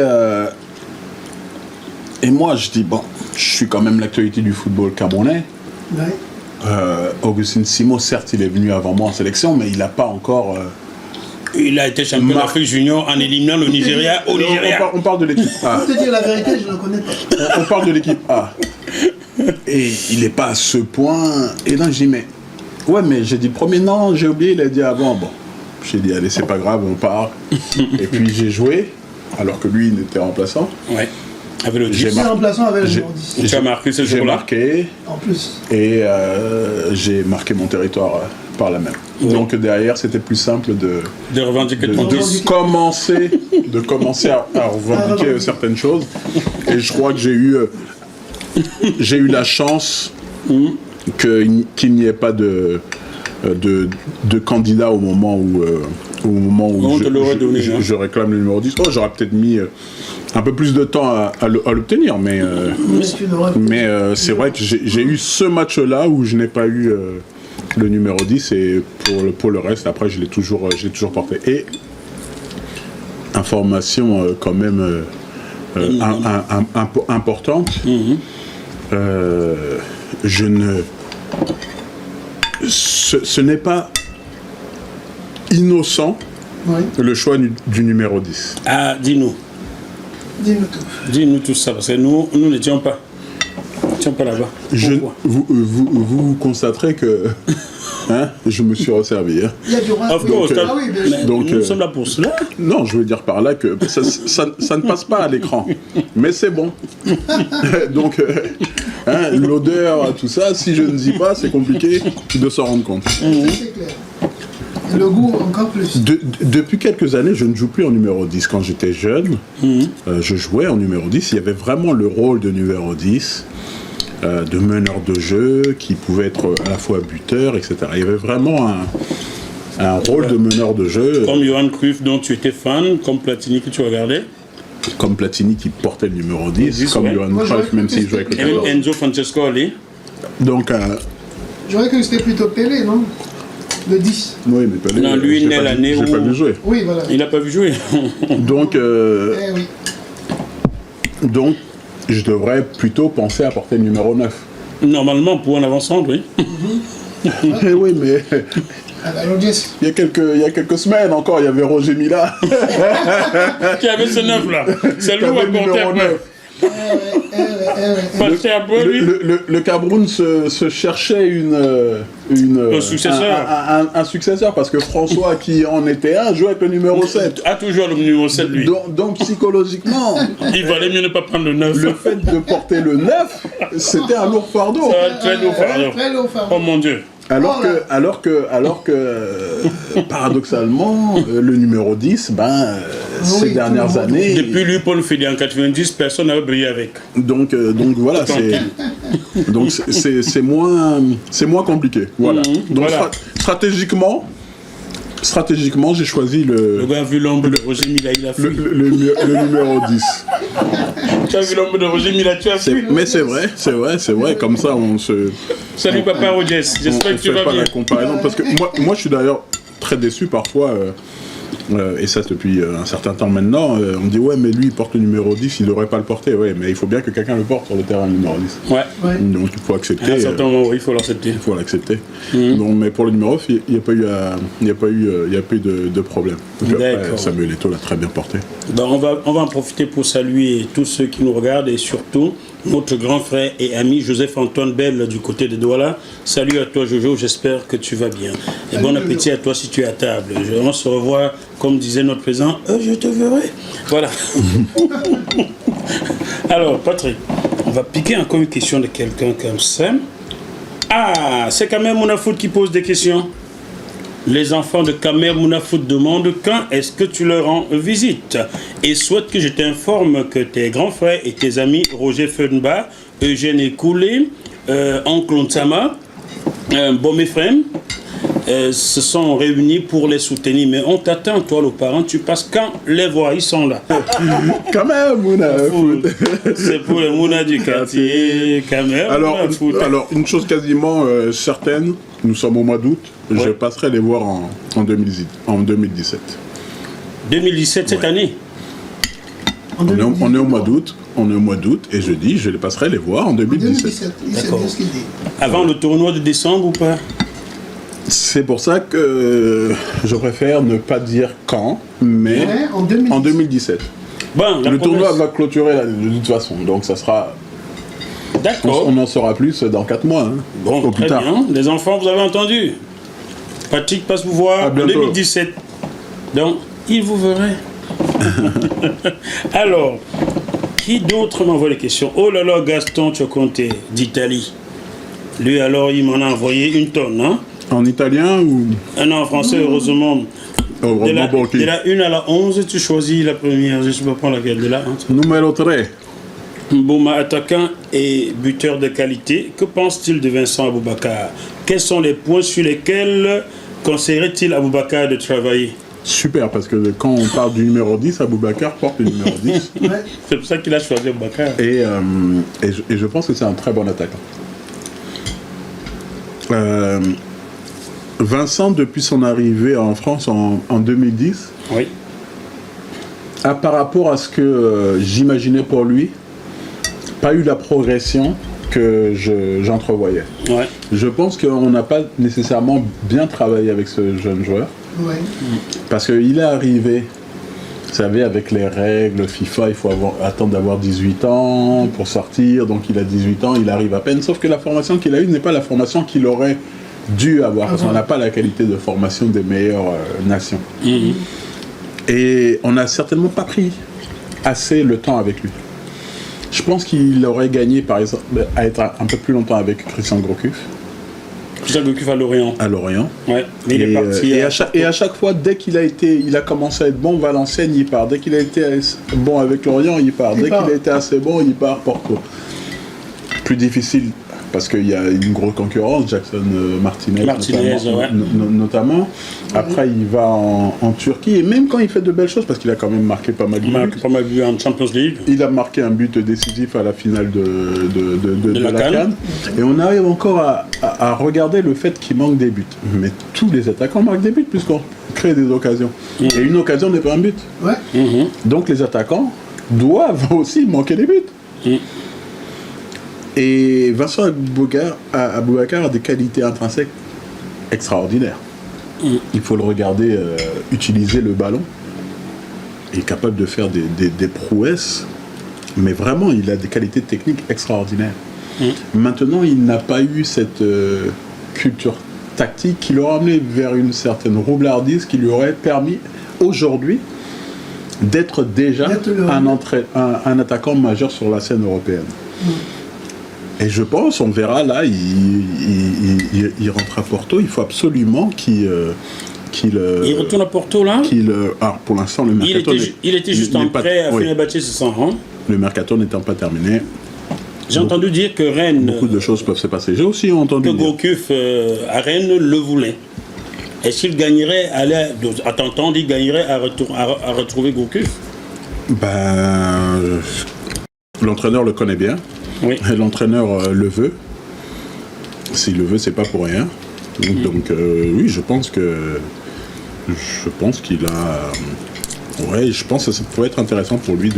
moi, je dis, bon, je suis quand même l'actualité du football camerounais. Ouais. Augustine Simo, certes, il est venu avant moi en sélection, mais il n'a pas encore... Il a été champion d'Afrique junior en éliminant le Nigeria au Nigeria. On parle de l'équipe A. Pour te dire la vérité, je ne le connais pas. On parle de l'équipe A. Et il n'est pas à ce point. Et là, je dis, mais... Ouais, mais j'ai dit premier, non, j'ai oublié, il a dit avant. Bon, j'ai dit, allez, c'est pas grave, on part. Et puis j'ai joué, alors que lui, il était remplaçant. Ouais, avec le 10. J'ai remplaçant avec le numéro 10. Tu as marqué ce jour-là. J'ai marqué. En plus. Et j'ai marqué mon territoire par la même. Oui. Donc derrière, c'était plus simple de revendiquer ton 10. de commencer à revendiquer certaines choses. Et je crois que j'ai eu la chance qu'il n'y ait pas de candidat au moment où je réclame le numéro 10. Oh, j'aurais peut-être mis un peu plus de temps à l'obtenir, mais c'est vrai que j'ai eu ce match-là où je n'ai pas eu le numéro 10, et pour le reste, après, je l'ai toujours porté. Et information quand même importante, ce n'est pas innocent, le choix du numéro 10. Ah, dis-nous. Dis-nous tout. Dis-nous tout ça, parce que nous n'étions pas. Nous n'étions pas là-bas. Vous constaterez que je me suis resservi. Hein. Il y a du rap. Of course, nous sommes là pour cela. Non, je veux dire par là que ça ne passe pas à l'écran, mais c'est bon. Donc, l'odeur, tout ça, si je ne dis pas, c'est compliqué de s'en rendre compte. C'est clair. Et le goût encore plus. Depuis quelques années, je ne joue plus en numéro 10. Quand j'étais jeune, je jouais en numéro 10. Il y avait vraiment le rôle de numéro 10, de meneur de jeu, qui pouvait être à la fois buteur, etc. Il y avait vraiment un rôle de meneur de jeu. Comme Johan Cruyff, dont tu étais fan, comme Platini que tu regardais. Comme Platini qui portait le numéro 10, comme Johan Cruyff, même s'il jouait avec le Et Enzo Francesco Ali. Donc, j'aurais cru que c'était plutôt Pelé, non? Le 10. Oui, mais Pelé, non, lui, il naît l'année où... J'ai pas vu jouer. Oui, voilà. Il n'a pas vu jouer. Donc, oui. donc, je devrais plutôt penser à porter le numéro 9. Normalement, pour un avant-centre, oui. Eh oui, mais Ah bah, Rogers. il y a quelques semaines encore, il y avait Roger Mila. Qui avait ce 9-là. C'est lui qui qui avait a le porté numéro après. 9. Porté après lui. Le Cameroun se cherchait Un successeur. Un successeur, parce que François, qui en était un, jouait avec le numéro 7. A toujours le numéro 7, lui. Donc psychologiquement, Il valait mieux ne pas prendre le 9. le fait de porter le 9, c'était un lourd fardeau. Ça va être très lourd, pardon. Très lourd, pardon. Oh mon Dieu. Alors que paradoxalement, le numéro 10, ces Oui, dernières tout le monde. années... Depuis lui, Paul Fidi en 90, personne n'avait brillé avec. Donc voilà, c'est moins compliqué. Voilà. Donc Voilà. stratégiquement, j'ai choisi Le gars a vu l'ombre de Roger Mila, il a fui. le numéro 10. Tu as vu l'ombre de Roger Mila, tu as fui. Mais c'est vrai, comme ça on se... Salut papa Rogers, j'espère on que tu fait vas pas bien. la comparaison, parce que moi je suis d'ailleurs très déçu parfois, et ça depuis un certain temps maintenant, on me dit ouais mais lui il porte le numéro 10, il devrait pas le porter, ouais mais il faut bien que quelqu'un le porte sur le terrain le numéro 10. Ouais. Ouais. Donc il faut À accepter. un certain moment, oui, il faut l'accepter. Il faut l'accepter. Donc, mais pour le numéro 9, il n'y a pas eu de problème. Donc, après, D'accord. Samuel Eto'o l'a très bien porté. Ben, on va en profiter pour saluer tous ceux qui nous regardent et surtout notre grand frère et ami Joseph-Antoine Bell du côté de Douala. Salut à toi Jojo, j'espère que tu vas bien. Et bon appétit à toi si tu es à table. On se revoit, comme disait notre président, je te verrai. Voilà. Alors Patrick, on va piquer encore une question de quelqu'un comme ça. Ah, c'est Kamer Mounafout qui pose des questions. Les enfants de Kamer Mounafout demandent quand est-ce que tu leur rends visite et souhaitent que je t'informe que tes grands frères et tes amis Roger Fenba, Eugène Ekoulé, Oncle Ntama, Bom Ephraim, se sont réunis pour les soutenir. Mais on t'attend, toi le parent, tu passes quand les voir, ils sont là. Quand même, Mouna Foot. C'est pour les Mouna du quartier, Kamer Mounafout. Alors, une chose quasiment certaine, nous sommes au mois d'août, je passerai les voir en 2017. 2017, cette année. On est au mois d'août, et je dis, je les passerai les voir en 2017. Il sait bien ce qu'il dit. Avant le tournoi de décembre ou pas? C'est pour ça que je préfère ne pas dire quand, mais Ouais, en 2017. Bon, la Le tournoi promesse. va clôturer de toute façon, donc ça sera... D'accord. On en saura plus dans 4 mois. Hein, Bon, au plus très tard. bien. Les enfants, vous avez entendu. Patrick passe vous voir À en bientôt. 2017. Donc, il vous verrait. Alors, qui d'autre m'envoie les questions? Oh là là, Gaston Choconte d'Italie. Lui, alors, il m'en a envoyé une tonne, hein? En italien ou Non, en français, heureusement. De la, bon, ok. de la 1 à la 11, tu choisis la première. Je ne sais pas prendre laquelle de la 1. Numéro 3. Bouma, attaquant et buteur de qualité, que pense-t-il de Vincent Aboubakar? Quels sont les points sur lesquels conseillerait-il à Aboubakar de travailler? Super, parce que quand on parle du numéro 10, Aboubakar porte le numéro 10. Ouais. C'est pour ça qu'il a choisi Aboubakar. Et je pense que c'est un très bon attaquant. Vincent, depuis son arrivée en France en 2010, Oui. par rapport à ce que j'imaginais pour lui, pas eu la progression que j'entrevoyais. Ouais. Je pense qu'on n'a pas nécessairement bien travaillé avec ce jeune joueur, Ouais. parce qu'il est arrivé, vous savez, avec les règles FIFA, il faut attendre d'avoir 18 ans pour sortir, donc il a 18 ans, il arrive à peine, sauf que la formation qu'il a eue n'est pas la formation qu'il aurait dû avoir, parce qu'on n'a pas la qualité de formation des meilleures nations. Et on n'a certainement pas pris assez le temps avec lui. Je pense qu'il aurait gagné, par exemple, à être un peu plus longtemps avec Christian Gourcuff Christian Gourcuff à Lorient. à Lorient. Ouais. Mais il est parti. Et à chaque fois, dès qu'il a commencé à être bon, Valenciennes, il part. Dès qu'il a été bon avec Lorient, il part. Dès qu'il a été assez bon, il part Porto. Plus difficile, parce qu'il y a une grosse concurrence, Jackson Martinez notamment. Après, il va en Turquie, et même quand il fait de belles choses, parce qu'il a quand même marqué pas mal de buts. Pas mal vu en Champions League. Il a marqué un but décisif à la finale de la la CAN. Et on arrive encore à regarder le fait qu'il manque des buts. Mais tous les attaquants marquent des buts, puisqu'on crée des occasions. Et une occasion n'est pas un but. Ouais. Donc les attaquants doivent aussi manquer des buts. Et Vincent Aboubakar a des qualités intrinsèques extraordinaires. Il faut le regarder utiliser le ballon. Il est capable de faire des prouesses, mais vraiment, il a des qualités techniques extraordinaires. Maintenant, il n'a pas eu cette culture tactique qui l'aura amené vers une certaine roublardise qui lui aurait permis aujourd'hui d'être déjà un attaquant majeur sur la scène européenne. Et je pense, on verra là, il rentre à Porto, il faut absolument qu'il retourne à Porto là. Pour l'instant, le mercato il était juste en prêt à Fenerbahçe, c'est ça, hein? Le mercato n'étant pas terminé. J'ai entendu dire que Rennes... Beaucoup de choses peuvent se passer. J'ai aussi entendu que Gourcuff à Rennes le voulait. Est-ce qu'il gagnerait, à t'entendre, il gagnerait à retrouver Gourcuff? L'entraîneur le connaît bien. Oui. L'entraîneur le veut. S'il le veut, c'est pas pour rien. Donc oui, je pense qu'il a... Ouais, je pense que ça pourrait être intéressant pour lui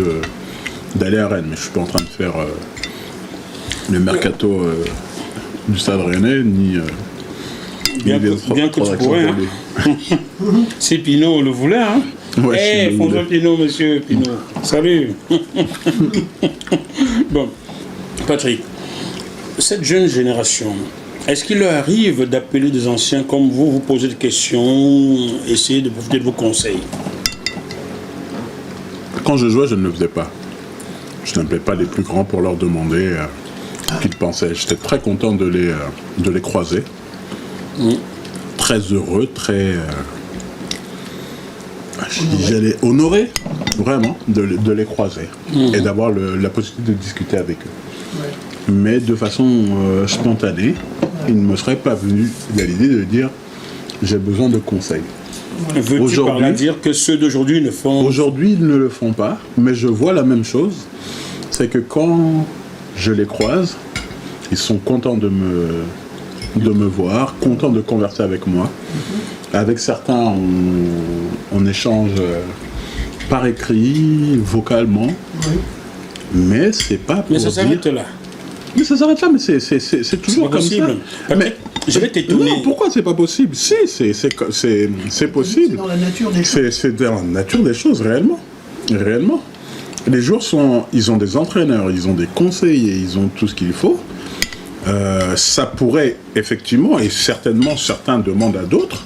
d'aller à Rennes. Mais je suis pas en train de faire le mercato du Stade Rennais, ni bien que tu pourrais. Hein. Si Pinot le voulait, hein. Ouais, François Pinot, monsieur Pinot. Salut. Bon, Patrick, cette jeune génération, est-ce qu'il leur arrive d'appeler des anciens comme vous poser des questions, essayer de profiter de vos conseils? Quand je jouais, je ne le faisais pas. Je n'appelais pas les plus grands pour leur demander ce qu'ils pensaient. J'étais très content de les croiser. Très heureux, très... j'allais honorer, vraiment, de les croiser. Et d'avoir la possibilité de discuter avec eux. Ouais. Mais de façon spontanée, il ne me serait pas venu à l'idée de dire j'ai besoin de conseils. Veux-tu par là dire que ceux d'aujourd'hui ne font... Aujourd'hui, ils ne le font pas, mais je vois la même chose. C'est que quand je les croise, ils sont contents de me voir, contents de converser avec moi. Avec certains, on échange par écrit, vocalement. Oui. Mais c'est pas pour Mais ça s'arrête là. Mais ça s'arrête là, mais c'est toujours comme ça. Mais je vais t'étonner. Non, pourquoi c'est pas possible? Si, c'est possible. C'est dans la nature des choses. C'est dans la nature des choses, réellement. Réellement. Les joueurs ils ont des entraîneurs, ils ont des conseillers, ils ont tout ce qu'il faut. Ça pourrait, effectivement, et certainement certains demandent à d'autres,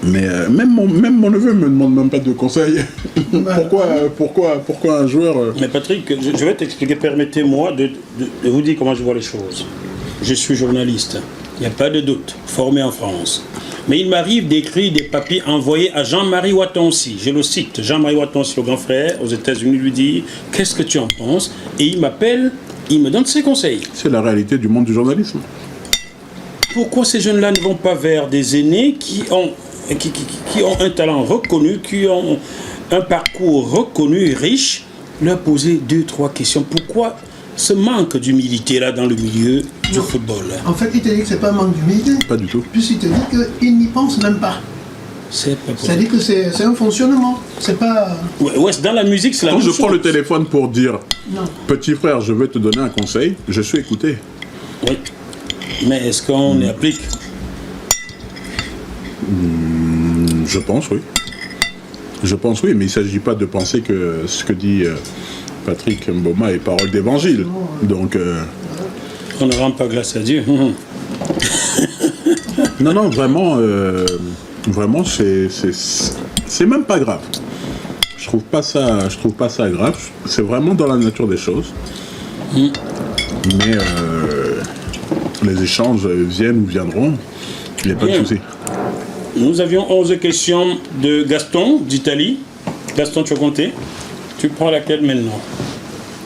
mais même mon neveu me demande même pas de conseils. Pourquoi un joueur... Mais Patrick, je vais t'expliquer, permettez-moi de vous dire comment je vois les choses. Je suis journaliste, il n'y a pas de doute, formé en France. Mais il m'arrive d'écrire des papiers envoyés à Jean-Marie Watonsi. Je le cite, Jean-Marie Watonsi, le grand frère, aux États-Unis, lui dit « Qu'est-ce que tu en penses ?» Et il m'appelle, il me donne ses conseils. C'est la réalité du monde du journalisme. Pourquoi ces jeunes-là ne vont pas vers des aînés qui ont un talent reconnu, qui ont un parcours reconnu, riche, leur poser 2-3 questions? Pourquoi ce manque d'humilité là dans le milieu du football? En fait, il te dit que c'est pas un manque d'humilité. Pas du tout. Puisqu'il te dit qu'il n'y pense même pas. C'est-à-dire que c'est un fonctionnement. C'est pas... Ouais, dans la musique, c'est la même chose. Quand je prends le téléphone pour dire petit frère, je veux te donner un conseil, je suis écouté. Oui. Mais est-ce qu'on y applique? Je pense, oui. Je pense, oui, mais il ne s'agit pas de penser que ce que dit Patrick Mboma est parole d'évangile. Donc... On ne rend pas grâce à Dieu. Non, vraiment, vraiment, c'est même pas grave. Je trouve pas ça grave. C'est vraiment dans la nature des choses. Mais les échanges viennent ou viendront. Il n'y a pas de souci. Nous avions 11 questions de Gaston, d'Italie. Gaston, tu as compté? Tu prends laquelle maintenant?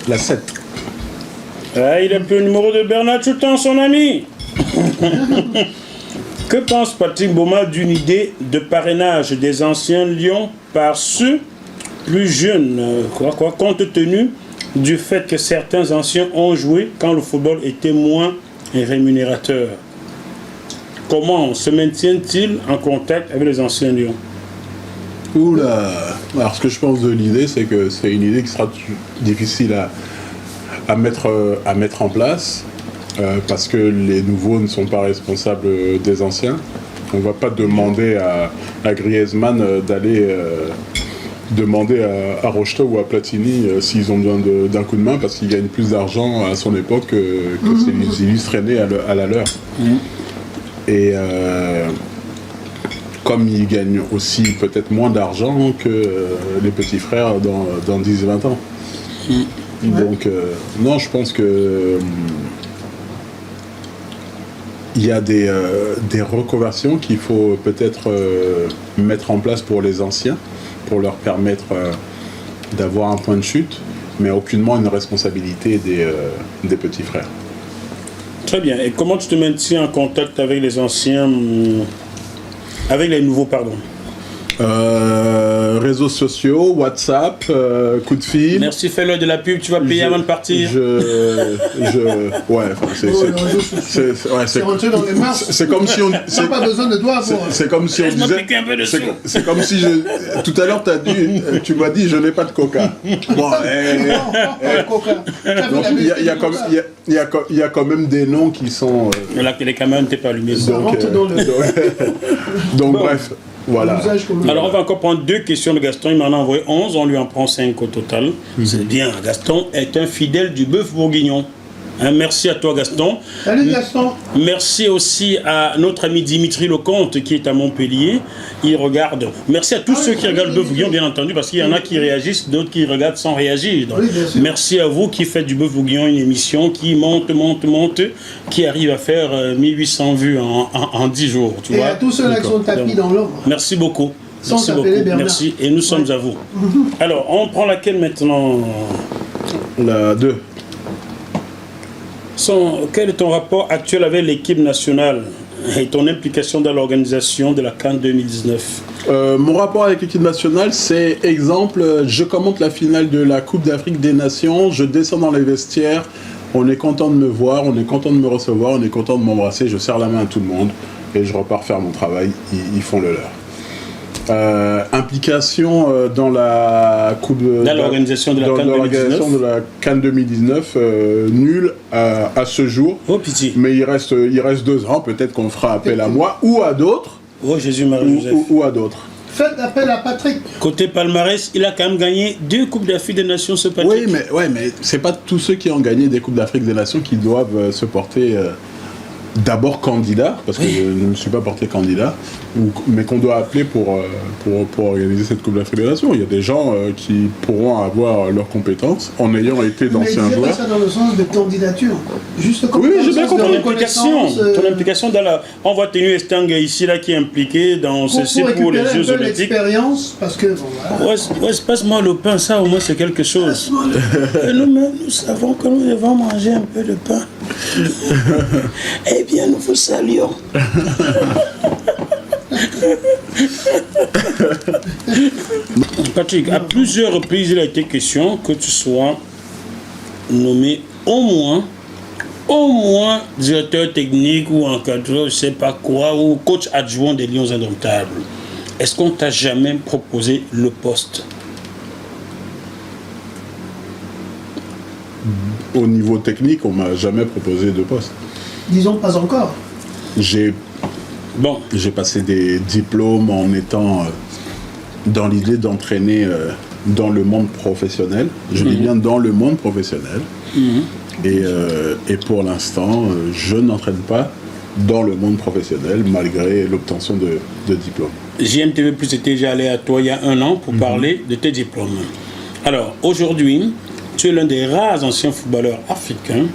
La 7. Ah, il a pris le numéro de Bernard Choutan, son ami. Que pense Patrick Mboma d'une idée de parrainage des anciens Lions par ceux plus jeunes, compte tenu du fait que certains anciens ont joué quand le football était moins rémunérateur? Comment se maintiennent-ils en contact avec les anciens Lions? Oula! Alors, ce que je pense de l'idée, c'est que c'est une idée qui sera difficile à mettre en place, parce que les nouveaux ne sont pas responsables des anciens. On ne va pas demander à Griezmann d'aller demander à Rocheteau ou à Platini s'ils ont besoin d'un coup de main, parce qu'ils gagnent plus d'argent à son époque que s'ils illustraient à la leur. Et comme ils gagnent aussi peut-être moins d'argent que les petits frères dans 10-20 ans. Donc, non, je pense que il y a des reconversions qu'il faut peut-être mettre en place pour les anciens, pour leur permettre d'avoir un point de chute, mais aucunement une responsabilité des petits frères. Très bien. Et comment tu te maintiens en contact avec les anciens, avec les nouveaux, pardon? Réseaux sociaux, WhatsApp, coup de fil. Merci, fais-le de la pub, tu vas payer avant de partir. C'est rentré dans les mars. C'est comme si on. J'ai pas besoin de toi pour. C'est comme si on disait. C'est comme si tout à l'heure tu m'as dit je n'ai pas de coca. Bon, Coca. Donc il y a quand même des noms qui sont. La télécaméra n'était pas allumée. Donc bref. Voilà. Alors on va encore prendre 2 questions de Gaston, il m'en a envoyé 11, on lui en prend 5 au total. C'est bien, Gaston est un fidèle du bœuf bourguignon. Merci à toi Gaston. Salut Gaston. Merci aussi à notre ami Dimitri Lecomte qui est à Montpellier. Il regarde. Merci à tous ceux qui regardent le bœuf bourguignon, bien entendu, parce qu'il y en a qui réagissent, d'autres qui regardent sans réagir. Donc, merci à vous qui faites du bœuf bourguignon une émission qui monte, qui arrive à faire 1800 vues en 10 jours. Tu vois. À tous ceux-là qui sont tapis dans l'ombre. Merci beaucoup. Merci beaucoup. Merci. Et nous sommes à vous. Alors, on prend laquelle maintenant? La 2. Quel est ton rapport actuel avec l'équipe nationale et ton implication dans l'organisation de la CAN 2019? Mon rapport avec l'équipe nationale, c'est exemple, je commente la finale de la Coupe d'Afrique des Nations, je descends dans les vestiaires, on est content de me voir, on est content de me recevoir, on est content de m'embrasser, je serre la main à tout le monde et je repars faire mon travail, ils font le leur. Implication dans la coupe dans l'organisation de la CAN 2019. De la CAN 2019 nul à ce jour. Oh pitié. Mais il reste 2 ans, peut-être qu'on fera appel à moi ou à d'autres. Oh Jésus Marie Joseph. Ou à d'autres. Faites appel à Patrick. Côté palmarès, il a quand même gagné 2 Coupes d'Afrique des Nations, ce Patrick. Oui, mais c'est pas tous ceux qui ont gagné des Coupes d'Afrique des Nations qui doivent se porter d'abord candidat, parce que je ne me suis pas porté candidat, mais qu'on doit appeler pour organiser cette Coupe d'Afrique des Nations. Il y a des gens qui pourront avoir leurs compétences en ayant été d'anciens joueurs. Mais ça dans le sens de candidature. Juste comme oui, j'ai bien compris ton implication dans la... On voit Tenu Estang ici, là, qui est impliqué dans ceci pour les Jeux Olympiques. L'expérience, parce que... Bon, voilà. Ouais, passe-moi le pain, ça au moins c'est quelque chose. Nous-mêmes, nous savons que nous devons manger un peu de pain. Eh bien, nous vous saluons. Patrick, à plusieurs reprises, il a été question que tu sois nommé au moins directeur technique ou encadreur, je sais pas quoi, ou coach adjoint des Lions Indomptables. Est-ce qu'on t'a jamais proposé le poste? Au niveau technique, on m'a jamais proposé de poste. Disons pas encore. J'ai passé des diplômes en étant dans l'idée d'entraîner dans le monde professionnel. Je dis bien dans le monde professionnel. Et pour l'instant, je n'entraîne pas dans le monde professionnel malgré l'obtention de diplômes. JMTV Plus était déjà allé à toi il y a 1 an pour parler de tes diplômes. Alors, aujourd'hui, tu es l'un des rares anciens footballeurs africains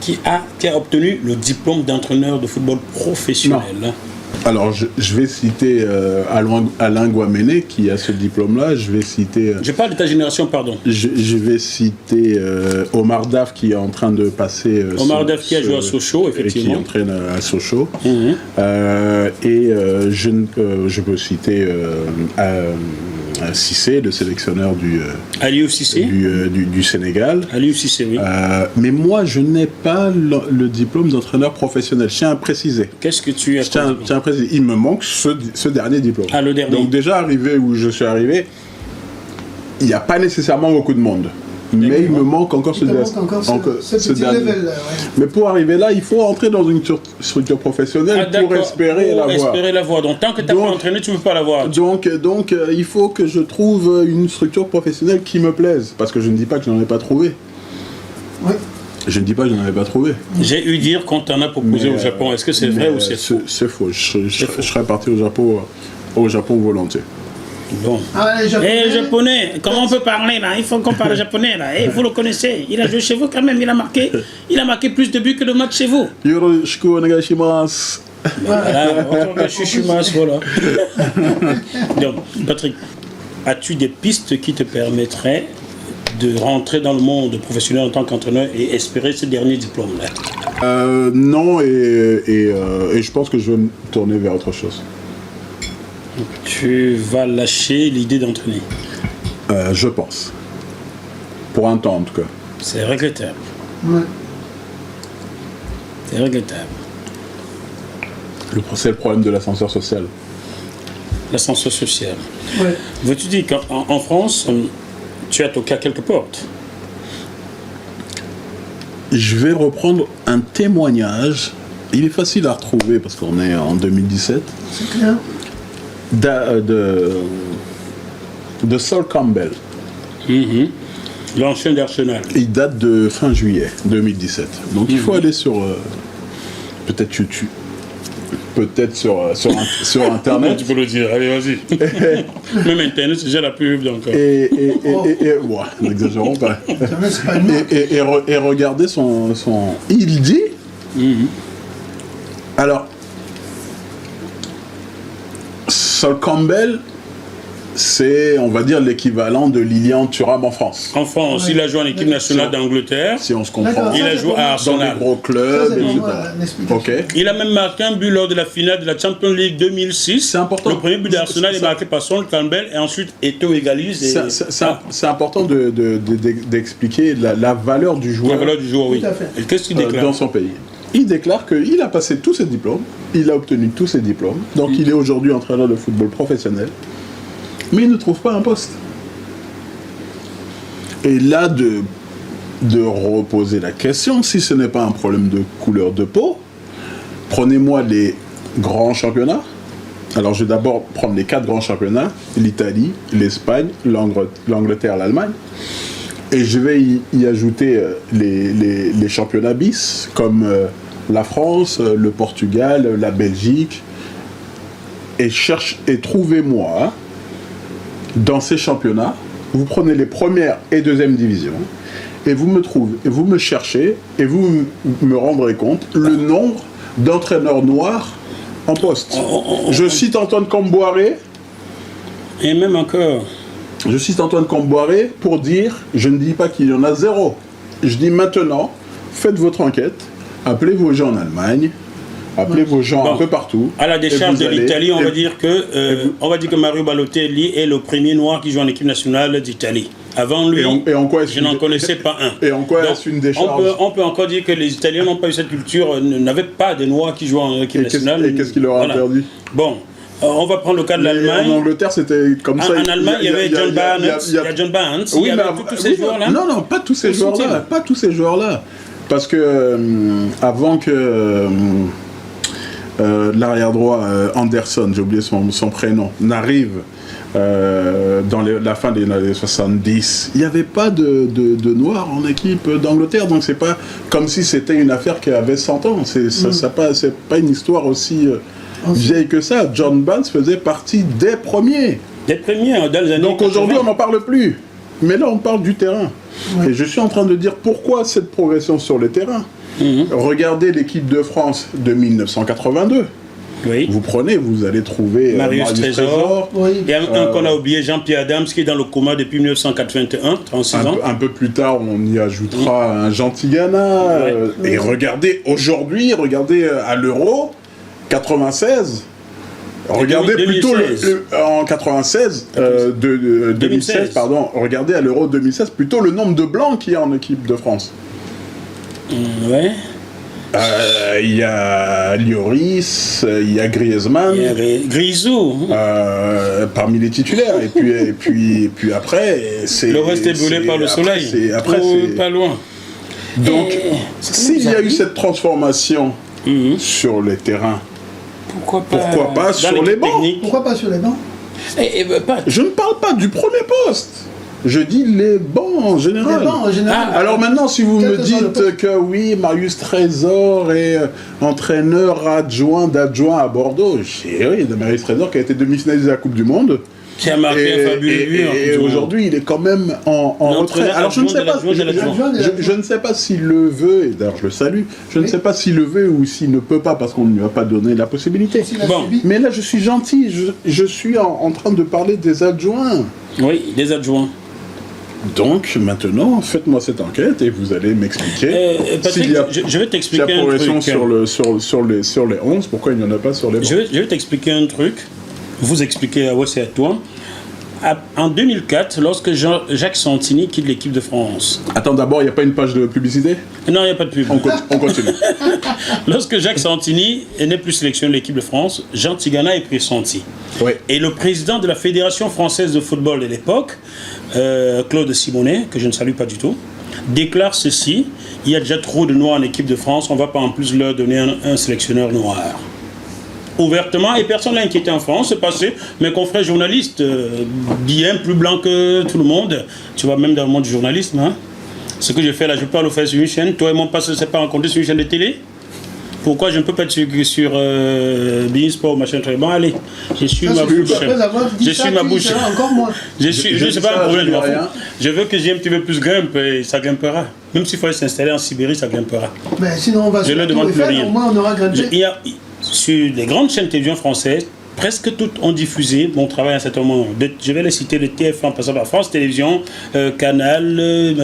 qui a obtenu le diplôme d'entraîneur de football professionnel. Non. Alors, je vais citer Alain Guaméné qui a ce diplôme-là. Je vais citer... je parle de ta génération, pardon. Je vais citer Omar Daf qui est en train de passer... Omar Daf qui a joué à Sochaux, effectivement. Et qui entraîne à Sochaux. Je peux citer Cissé, le sélectionneur Aliou Cissé du Sénégal. Aliou Cissé, oui. Mais moi, je n'ai pas le diplôme d'entraîneur professionnel. Je tiens à préciser. Qu'est-ce que tu as tiens à préciser. Il me manque ce dernier diplôme. Ah, le dernier. Donc déjà arrivé où je suis arrivé, il n'y a pas nécessairement beaucoup de monde. mais il me manque encore ce dernier. Ce petit level-là, ouais. Mais pour arriver là, il faut entrer dans une structure professionnelle pour espérer la voir. Donc tant que tu n'as pas entraîné, tu ne peux pas la voir. Donc il faut que je trouve une structure professionnelle qui me plaise. Parce que je ne dis pas que je n'en ai pas trouvé. Oui. Je ne dis pas que je n'en ai pas trouvé. J'ai eu dire qu'on t'en a proposé au Japon. Est-ce que c'est vrai ou c'est faux? C'est faux. Je serais parti au Japon volontiers. Bon. Ah, les Japonais. Les Japonais, comment on peut parler là? Il faut qu'on parle japonais là. Vous le connaissez. Il a joué chez vous quand même. Il a marqué plus de buts que de matchs chez vous. Yoroshiku onegaishimasu. Voilà. Voilà. Donc, Patrick, as-tu des pistes qui te permettraient de rentrer dans le monde professionnel en tant qu'entraîneur et espérer ce dernier diplôme-là? Non, et je pense que je vais me tourner vers autre chose. Tu vas lâcher l'idée d'entraîner? Je pense. Pour un temps, en tout cas. C'est regrettable. Ouais. C'est regrettable. C'est le problème de l'ascenseur social. L'ascenseur social. Ouais. Veux-tu dire qu'en France, tu as toqué à quelques portes? Je vais reprendre un témoignage. Il est facile à retrouver parce qu'on est en 2017. C'est clair. De Sol Campbell. L'ancien d'Arsenal. Il date de fin juillet 2017. Donc il faut aller sur peut-être YouTube, peut-être sur Internet. Tu peux le dire, allez vas-y. Même Internet, c'est déjà la pub donc. N'exagérons pas. Internet, c'est pas une marque. Et regardez son. Il dit. Alors. Sol Campbell, c'est, on va dire, l'équivalent de Lilian Thuram en France. En France, il a joué en équipe nationale d'Angleterre. Si on se comprend. D'accord. Il a joué à Dans Arsenal. les gros clubs, Ça, c'est pour etc. moi, l'explication. Ok. Il a même marqué un but lors de la finale de la Champions League 2006. C'est important. Le premier but d'Arsenal est marqué par Sol Campbell et ensuite Eto'o égalise. C'est important d'expliquer la valeur du joueur, La valeur du joueur, oui. Tout à fait. Et qu'est-ce qu'il déclare? dans son pays. Il déclare qu'il a passé tous ses diplômes, il a obtenu tous ses diplômes, donc il est aujourd'hui entraîneur de football professionnel, mais il ne trouve pas un poste. Et là, de reposer la question, si ce n'est pas un problème de couleur de peau, prenez-moi les grands championnats. Alors je vais d'abord prendre les 4 grands championnats, l'Italie, l'Espagne, l'Angleterre, l'Allemagne. Et je vais y ajouter les championnats bis, comme la France, le Portugal, la Belgique. Et trouvez-moi, dans ces championnats, vous prenez les premières et deuxièmes divisions, et vous me cherchez, et vous me rendrez compte le nombre d'entraîneurs noirs en poste. Je cite Antoine Camboiré. Et même encore. Je cite Antoine Camboiré pour dire, je ne dis pas qu'il y en a 0. Je dis maintenant, faites votre enquête, appelez vos gens en Allemagne, appelez vos gens un peu partout. À la décharge de l'Italie, on va dire que Mario Balotelli est le premier noir qui joue en équipe nationale d'Italie. Avant lui, je n'en connaissais pas un. Et en quoi est-ce une décharge? On peut encore dire que les Italiens n'ont pas eu cette culture, n'avaient pas de noirs qui jouent en équipe nationale. Et qu'est-ce qui leur a interdit? Bon. On va prendre le cas de l'Allemagne. En Angleterre, c'était comme ça. En Allemagne, il y avait John Barnes, il y avait tous ces joueurs-là. Non, pas tous ces joueurs-là. Pas tous ces joueurs-là. Parce que avant que l'arrière-droit Anderson, j'ai oublié son prénom, n'arrive dans la fin des années 70, il n'y avait pas de noirs en équipe d'Angleterre. Donc c'est pas comme si c'était une affaire qui avait 100 ans. C'est pas une histoire aussi... vieille que ça. John Barnes faisait partie des premiers. Des premiers, dans les années. Donc aujourd'hui, on n'en parle plus. Mais là, on parle du terrain. Ouais. Et je suis en train de dire pourquoi cette progression sur le terrain. Regardez l'équipe de France de 1982. Oui. Vous prenez, vous allez trouver Marius Trésor. Oui. Il y a un qu'on a oublié, Jean-Pierre Adams, qui est dans le coma depuis 1981, 36 ans. Un peu plus tard, on y ajoutera un Jean Tigana. Et regardez aujourd'hui, à l'Euro 96. Regardez 2016. plutôt en 96, 2016, pardon. Regardez à l'Euro 2016 plutôt le nombre de blancs qu'il y a en équipe de France. Ouais. Il y a Lloris, il y a Griezmann. Il y a Grisou. Parmi les titulaires. Et puis après, c'est... Le reste est brûlé par le soleil. Après, c'est pas loin. Donc, s'il y a eu cette transformation sur les terrains, pourquoi pas sur les bancs? Pourquoi pas sur les bancs? Je ne parle pas du premier poste. Je dis les bancs en général. Les bancs en général. Alors maintenant, si vous Quel me que soit le dites que oui, Marius Trésor est entraîneur d'adjoint à Bordeaux, oui, Marius Trésor qui a été demi-finaliste de la Coupe du Monde. Qui a marqué un fabuleux but. Et aujourd'hui, il est quand même en retrait. Alors je ne sais pas, je ne sais pas s'il le veut, et d'ailleurs je le salue, je ne sais pas s'il le veut ou s'il ne peut pas parce qu'on ne lui a pas donné la possibilité. Bon. Mais là, je suis gentil, je suis en train de parler des adjoints. Oui, des adjoints. Donc maintenant, faites-moi cette enquête et vous allez m'expliquer. Patrick, je vais t'expliquer un truc. Sur les 11, pourquoi il n'y en a pas sur les bancs. Je vais t'expliquer un truc. Vous expliquer à Wes et à toi. En 2004, lorsque Jacques Santini quitte l'équipe de France. Attends, d'abord, il n'y a pas une page de publicité? Non, il n'y a pas de pub. On continue. Lorsque Jacques Santini n'est plus sélectionné de l'équipe de France, Jean Tigana est pressenti. Oui. Et le président de la Fédération française de football de l'époque, Claude Simonet, que je ne salue pas du tout, déclare ceci: il y a déjà trop de noirs en équipe de France, on ne va pas en plus leur donner un sélectionneur noir. Ouvertement, et personne n'a inquiété en France, c'est passé. Mes confrères journalistes, bien plus blancs que tout le monde, tu vois, même dans le monde du journalisme, hein, ce que je fais là, je parle au fait sur une chaîne, toi et moi, on ne s'est pas rencontrés sur une chaîne de télé. Pourquoi je ne peux pas être sur Bein Sport, machin, très bon, allez, je suis ma bouche. Je suis ma bouche. Encore moins. Je sais pas un problème, je m'en fous. Je veux que j'ai un petit peu plus grimpe et ça grimpera. Même s'il faut s'installer en Sibérie, ça grimpera. Mais sinon, on va je sur ne demande plus rien. Au moins, on aura grimpé. Sur les grandes chaînes télévision françaises, presque toutes ont diffusé mon travail à un certain moment. Je vais les citer, le TF1 en passant par France Télévisions, Canal,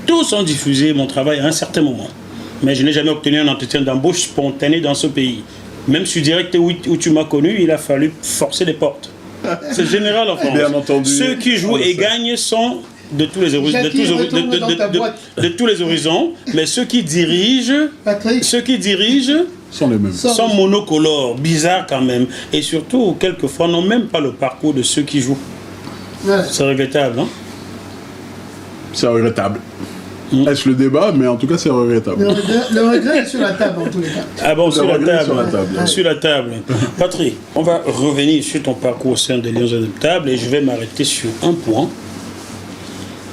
tous ont diffusé mon travail à un certain moment. Mais je n'ai jamais obtenu un entretien d'embauche spontané dans ce pays. Même sur Direct où tu m'as connu, il a fallu forcer des portes. C'est général en France. Bien entendu. Ceux qui jouent et gagnent sont de tous les horizons, de tous les horizons, mais ceux qui dirigent, sont les mêmes. Sont monocolores, bizarres quand même, et surtout quelquefois n'ont même pas le parcours de ceux qui jouent. Ouais. C'est regrettable, non? C'est regrettable. Est-ce le débat? Mais en tout cas, c'est regrettable. Le regret est sur la table en tous les cas. Ah bon, sur la table. Ouais. Sur la table. Patrick, on va revenir sur ton parcours au sein des Lions Indéboulonnables et je vais m'arrêter sur un point.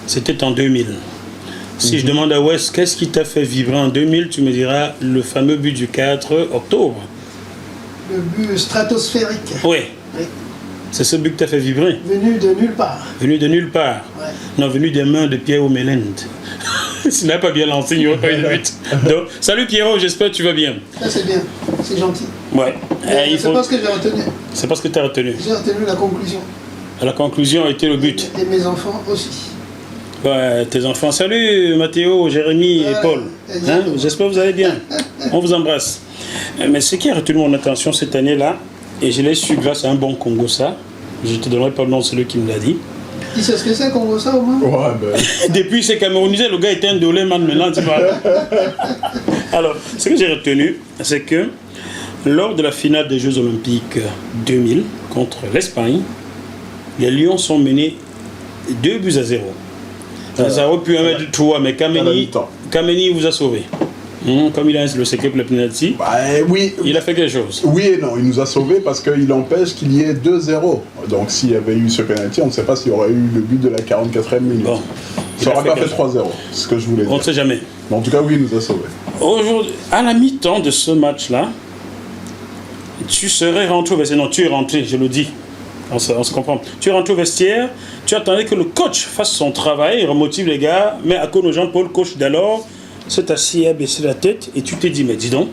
C'était en 2000. Si je demande à Wes, qu'est-ce qui t'a fait vibrer en 2000, tu me diras le fameux but du 4 octobre. Le but stratosphérique. Oui. C'est ce but qui t'a fait vibrer. Venu de nulle part. Venu de nulle part. Ouais. Non, venu des mains de Pierrot Mélène. S'il n'a pas bien lancé, il n'y aurait pas eu de but. Donc, salut Pierrot, j'espère que tu vas bien. Ça c'est bien, c'est gentil. Ouais. C'est pas ce que j'ai retenu. C'est pas ce que tu as retenu. J'ai retenu la conclusion. La conclusion était le but. Et mes enfants aussi. Ouais, tes enfants, salut Mathéo, Jérémy et Paul. Hein, j'espère que vous allez bien. On vous embrasse. Mais ce qui a retenu mon attention cette année-là, et je l'ai su grâce à un bon Congo ça, je ne te donnerai pas le nom de celui qui me l'a dit. Tu sais ce que c'est Congo ça au moins? Ouais, ben. Depuis c'est Camerounisé, le gars était un doléman maintenant, tu vois. Alors, ce que j'ai retenu, c'est que lors de la finale des Jeux Olympiques 2000 contre l'Espagne, les Lions sont menés 2-0. Ça aurait pu en mettre 3, mais Kameni vous a sauvé. Comme il a le secret pour le penalty, oui. Il a fait quelque chose. Oui et non, il nous a sauvés parce qu'il empêche qu'il y ait 2-0. Donc s'il y avait eu ce penalty, on ne sait pas s'il y aurait eu le but de la 44e minute. Bon, ça n'aurait pas fait 3-0, c'est ce que je voulais dire. On ne sait jamais. Mais en tout cas, oui, il nous a sauvés. Aujourd'hui, à la mi-temps de ce match-là, tu serais rentré au vestiaire. Non, tu es rentré, je le dis. On se comprend. Tu es rentré au vestiaire, tu attendais que le coach fasse son travail, il remotive les gars, mais à cause de Jean-Paul, coach d'alors, s'est assis à baisser la tête et tu t'es dit, mais dis donc,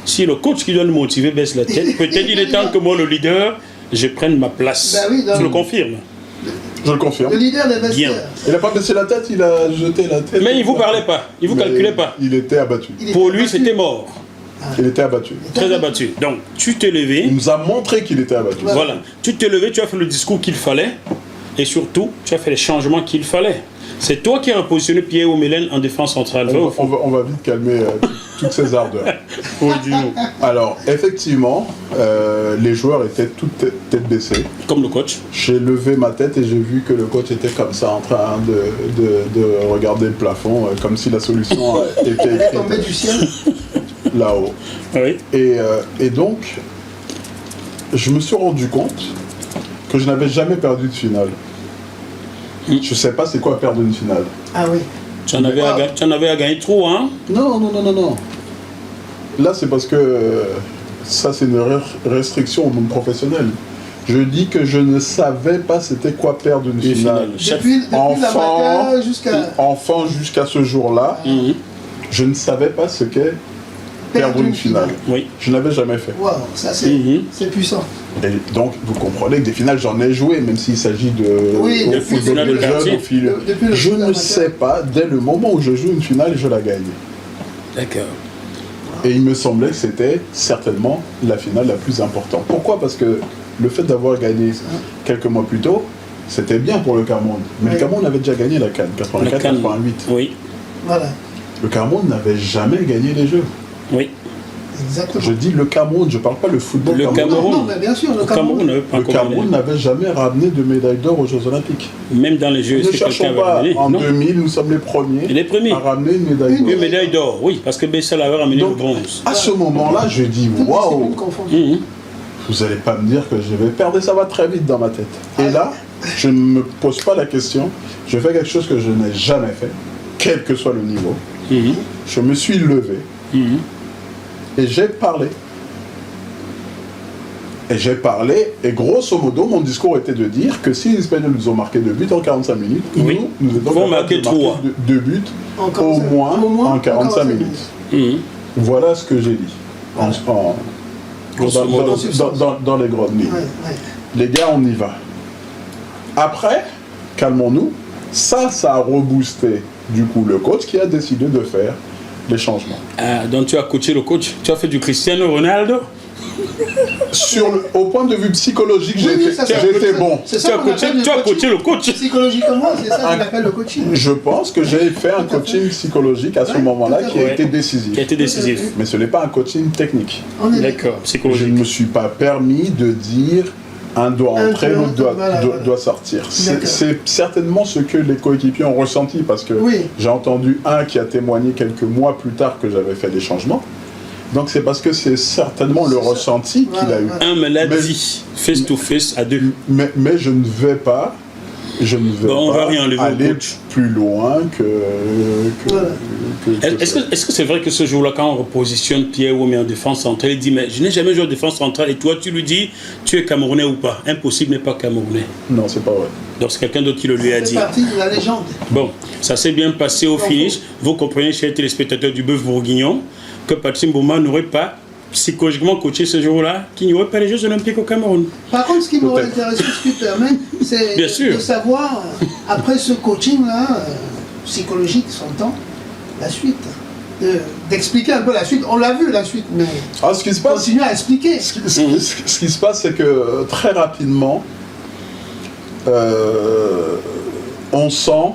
si le coach qui doit le motiver baisse la tête, peut-être il est temps que moi, le leader, je prenne ma place. Ben oui, tu le confirmes? Je le confirme. Le leader des vestiaires. Il n'a pas baissé la tête, il a jeté la tête. Mais il ne vous parlait pas, il ne vous calculait pas. Il était abattu. Pour lui, c'était mort. Il était abattu. Très abattu. Donc, tu t'es levé. Il nous a montré qu'il était abattu. Voilà. Tu t'es levé, tu as fait le discours qu'il fallait. Et surtout, tu as fait les changements qu'il fallait. C'est toi qui as repositionné Pierre Oumelen en défense centrale. On va vite calmer toutes ces ardeurs. Oui, dis-nous. Alors, effectivement, les joueurs étaient toutes tête baissée. Comme le coach. J'ai levé ma tête et j'ai vu que le coach était comme ça, en train de regarder le plafond, comme si la solution était Elle est tombée du ciel. là-haut. Oui. Et donc, je me suis rendu compte que je n'avais jamais perdu de finale. Je ne sais pas c'est quoi perdre une finale. Ah oui. Tu en avais à gagner trop, hein? Non. Là, c'est parce que ça, c'est une restriction au monde professionnel. Je dis que je ne savais pas c'était quoi perdre une finale. Depuis l'amateur jusqu'à... Enfant jusqu'à ce jour-là, je ne savais pas ce qu'est perdre une finale. Oui. Je n'avais jamais fait. Waouh, ça c'est puissant. Et donc, vous comprenez que des finales, j'en ai joué, même s'il s'agit de football de quartier. Je ne sais pas, dès le moment où je joue une finale, je la gagne. D'accord. Et il me semblait que c'était certainement la finale la plus importante. Pourquoi? Parce que le fait d'avoir gagné quelques mois plus tôt, c'était bien pour le Cameroun. Mais le Cameroun avait déjà gagné la CAN, 84-88. Oui. Voilà. Le Cameroun n'avait jamais gagné les Jeux. Oui. Exactement. Je dis le Cameroun, je ne parle pas le football Cameroun. Non, mais bien sûr, le Cameroun n'avait jamais ramené de médaille d'or aux Jeux Olympiques. Même dans les Jeux, ne cherchons pas, en 2000, nous sommes les premiers à ramener une médaille d'or. Une médaille d'or, oui, parce que Bessel avait ramené le bronze. À ce moment-là, je dis waouh, vous n'allez pas me dire que je vais perdre, ça va très vite dans ma tête. Et là, je ne me pose pas la question, je fais quelque chose que je n'ai jamais fait, quel que soit le niveau. Je me suis levé. Et j'ai parlé. Et grosso modo, mon discours était de dire que si les Espagnols nous ont marqué 2 buts en 45 minutes, nous étions capables de marquer 2 buts au moins en 45 minutes. Voilà ce que j'ai dit. Dans les grandes lignes. Les gars, on y va. Après, calmons-nous. Ça a reboosté du coup le coach qui a décidé de faire les changements. Donc tu as coaché le coach, tu as fait du Cristiano Ronaldo. Au point de vue psychologique, j'étais bon. Tu as coaché le coach. Psychologiquement, c'est ça qu'on appelle le coaching. Je pense que j'ai fait un coaching psychologique à ce moment-là qui a été décisif. Mais ce n'est pas un coaching technique. D'accord, psychologique. Je ne me suis pas permis de dire un doit entrer, l'autre doit sortir. C'est certainement ce que les coéquipiers ont ressenti parce que j'ai entendu un qui a témoigné quelques mois plus tard que j'avais fait des changements. Donc c'est parce que c'est certainement le ressenti qu'il a eu. Un me l'a dit, face to face à deux. Mais je ne vais pas aller plus loin que Est-ce que c'est vrai que ce jour-là, quand on repositionne Pierre Oumé en défense centrale, il dit mais je n'ai jamais joué en défense centrale et toi tu lui dis tu es Camerounais ou pas? Impossible n'est pas Camerounais. Non, c'est pas vrai. Donc c'est quelqu'un d'autre qui le lui a dit. C'est partie de la légende. Bon, ça s'est bien passé au finish. Vous comprenez, chers téléspectateurs du Bœuf Bourguignon, que Patrice Mboma n'aurait pas psychologiquement coaché ce jour-là, qu'il n'y aurait pas les Jeux Olympiques au Cameroun. Par contre, ce qui m'aurait intéressé, ce qui permet, c'est de savoir, après ce coaching-là, psychologique, s'entend, la suite. D'expliquer un peu la suite. On l'a vu, la suite, mais ce qui se passe, continuer à expliquer. Ce qui se passe, c'est que très rapidement, on sent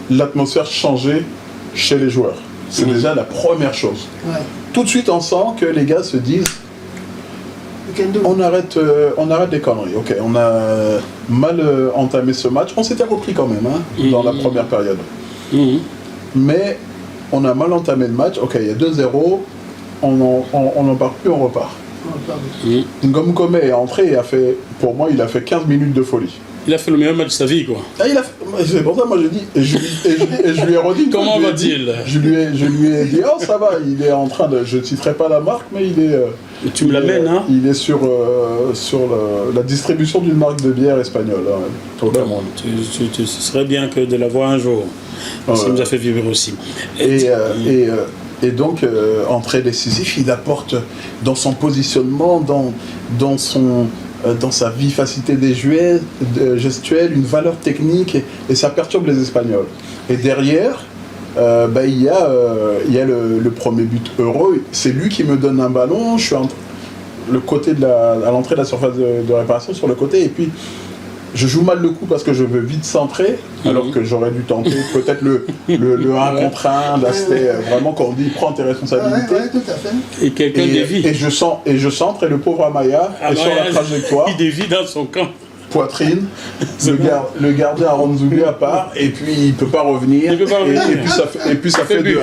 l'atmosphère changer chez les joueurs. C'est déjà la première chose. Tout de suite, on sent que les gars se disent on arrête les conneries. Ok, on a mal entamé ce match. On s'était repris quand même dans la première période. Mais on a mal entamé le match. Ok, il y a 2-0. On n'en part plus, on repart. Ngom est entré et pour moi, il a fait 15 minutes de folie. Il a fait le meilleur match de sa vie, quoi. C'est pour ça que moi je dis, et je lui ai redit. Comment va-t-il? Je lui ai dit, oh ça va, il est en train de, je ne citerai pas la marque, mais il est. Tu me l'amènes, hein? Il est sur la distribution d'une marque de bière espagnole. Au Cameroun. Ce serait bien que de la voir un jour. Ça nous a fait vivre aussi. Et donc, entrée décisif, il apporte dans son positionnement, dans sa vivacité des gestuelle, une valeur technique et ça perturbe les Espagnols. Et derrière, il y a le premier but heureux. C'est lui qui me donne un ballon. Je suis à l'entrée de la surface de réparation sur le côté et puis je joue mal le coup parce que je veux vite centrer, alors que j'aurais dû tenter peut-être le 1 contre 1, l'aspect vraiment quand on dit prends tes responsabilités. Ouais, tout à fait. Et quelqu'un dévie. Et je centre et le pauvre Amaya est sur la trajectoire. Il dévie dans son camp. Poitrine, le gardien Aronzoubi à part, et puis il peut pas revenir. Il peut pas revenir. Et puis ça fait 2-1.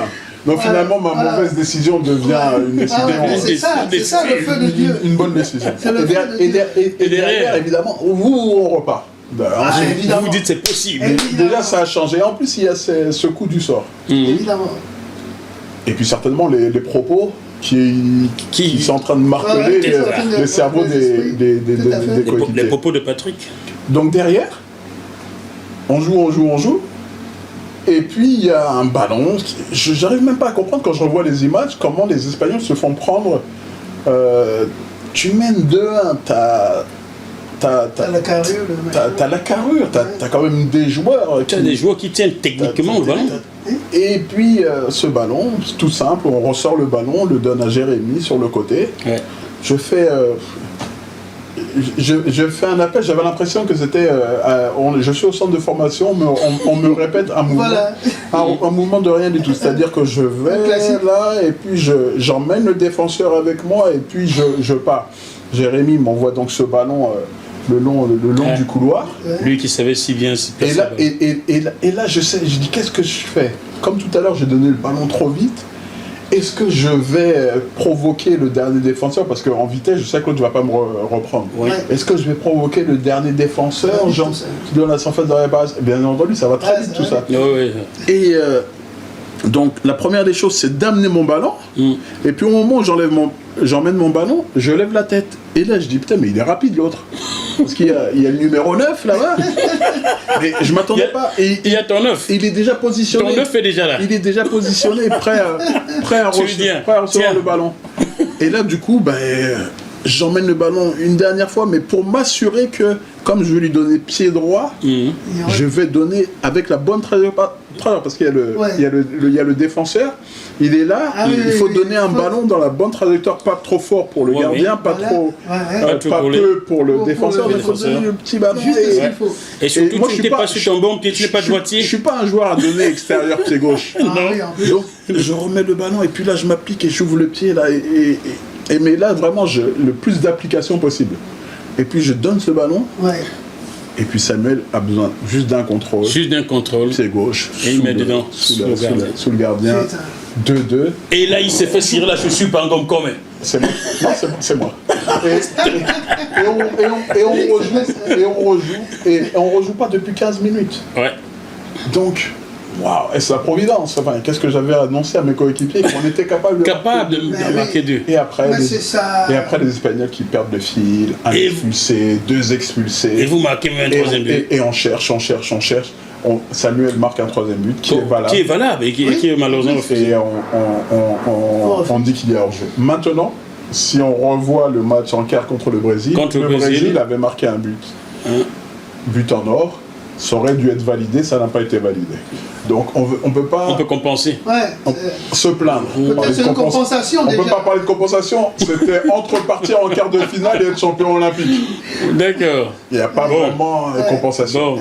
Donc finalement, ma mauvaise décision devient une décision. C'est ça le feu de Dieu. Une bonne décision. Et derrière, évidemment, on repart. Évidemment. Vous dites c'est possible. Déjà, ça a changé. En plus, il y a ce coup du sort. Évidemment. Et puis certainement les propos qui sont en train de marteler les cerveaux des coéquipiers. Les propos de Patrick. Donc derrière, on joue. Et puis il y a un ballon. J'arrive même pas à comprendre quand je revois les images comment les Espagnols se font prendre. Tu mènes 2-1, t'as la carrure, t'as quand même des joueurs. Tu as des joueurs qui tiennent techniquement le ballon. Et puis ce ballon, tout simple, on ressort le ballon, on le donne à Jérémy sur le côté. Ouais. Je fais un appel, j'avais l'impression que c'était... je suis au centre de formation, mais on me répète un mouvement, voilà. un mouvement de rien du tout. C'est-à-dire que je vais là, et puis j'emmène le défenseur avec moi, et puis je pars. Jérémy m'envoie donc ce ballon le long du couloir. Lui qui savait si bien se placer. Et là, je dis qu'est-ce que je fais? Comme tout à l'heure, j'ai donné le ballon trop vite. Est-ce que je vais provoquer le dernier défenseur? Parce qu'en vitesse, je sais que l'autre ne va pas me reprendre. Ouais. Est-ce que je vais provoquer le dernier défenseur, genre, qui donne la surface de la base? Bien entendu, ça va très vite tout ça. Ouais. Et donc, la première des choses, c'est d'amener mon ballon. Et puis au moment où j'emmène mon ballon, je lève la tête. Et là, je dis, putain, mais il est rapide l'autre. Parce qu'il y a le numéro 9 là-bas. Mais je ne m'attendais pas. Et il y a ton 9. Il est déjà positionné. Ton 9 est déjà là. Il est déjà positionné, prêt à recevoir le ballon. Et là, du coup, j'emmène le ballon une dernière fois, mais pour m'assurer que, comme je vais lui donner pied droit, je vais donner avec la bonne trajectoire, parce qu'il y a le défenseur, il est là, il faut donner un ballon dans la bonne trajectoire, pas trop fort pour le gardien, pas peu pour le défenseur, il faut donner le petit ballon. Et surtout, tu n'es pas sur ton bon pied, tu n'es pas droitier. Je ne suis pas un joueur à donner extérieur pied gauche. Donc, je remets le ballon, et puis là, je m'applique et j'ouvre le pied, là, mais là, vraiment, le plus d'application possible. Et puis, je donne ce ballon. Et puis, Samuel a besoin juste d'un contrôle. Pied gauche. Et il met dedans. Sous le gardien. 2-2. Et là, il s'est fait cirer la chaussure par un gomme commun. C'est moi. Non, c'est moi. Et on rejoue pas depuis 15 minutes. Ouais. Donc... Waouh, et c'est la providence. Enfin, qu'est-ce que j'avais annoncé à mes coéquipiers qu'on était capable de marquer 2. Et après, les Espagnols qui perdent le fil, un expulsé, 2 expulsés. Et vous marquez même un 3e but. Et on cherche. Samuel marque un 3e but qui est valable. Et qui est malheureusement refusé. Et on dit qu'il est hors jeu. Maintenant, si on revoit le match en quart contre le Brésil, le Brésil avait marqué un but. But en or. Ça aurait dû être validé, ça n'a pas été validé. Donc on peut pas... On peut compenser. Se plaindre. Peut-être une compensation on déjà. On peut pas parler de compensation, c'était entre partir en quart de finale et être champion olympique. D'accord. Il n'y a pas vraiment de compensation.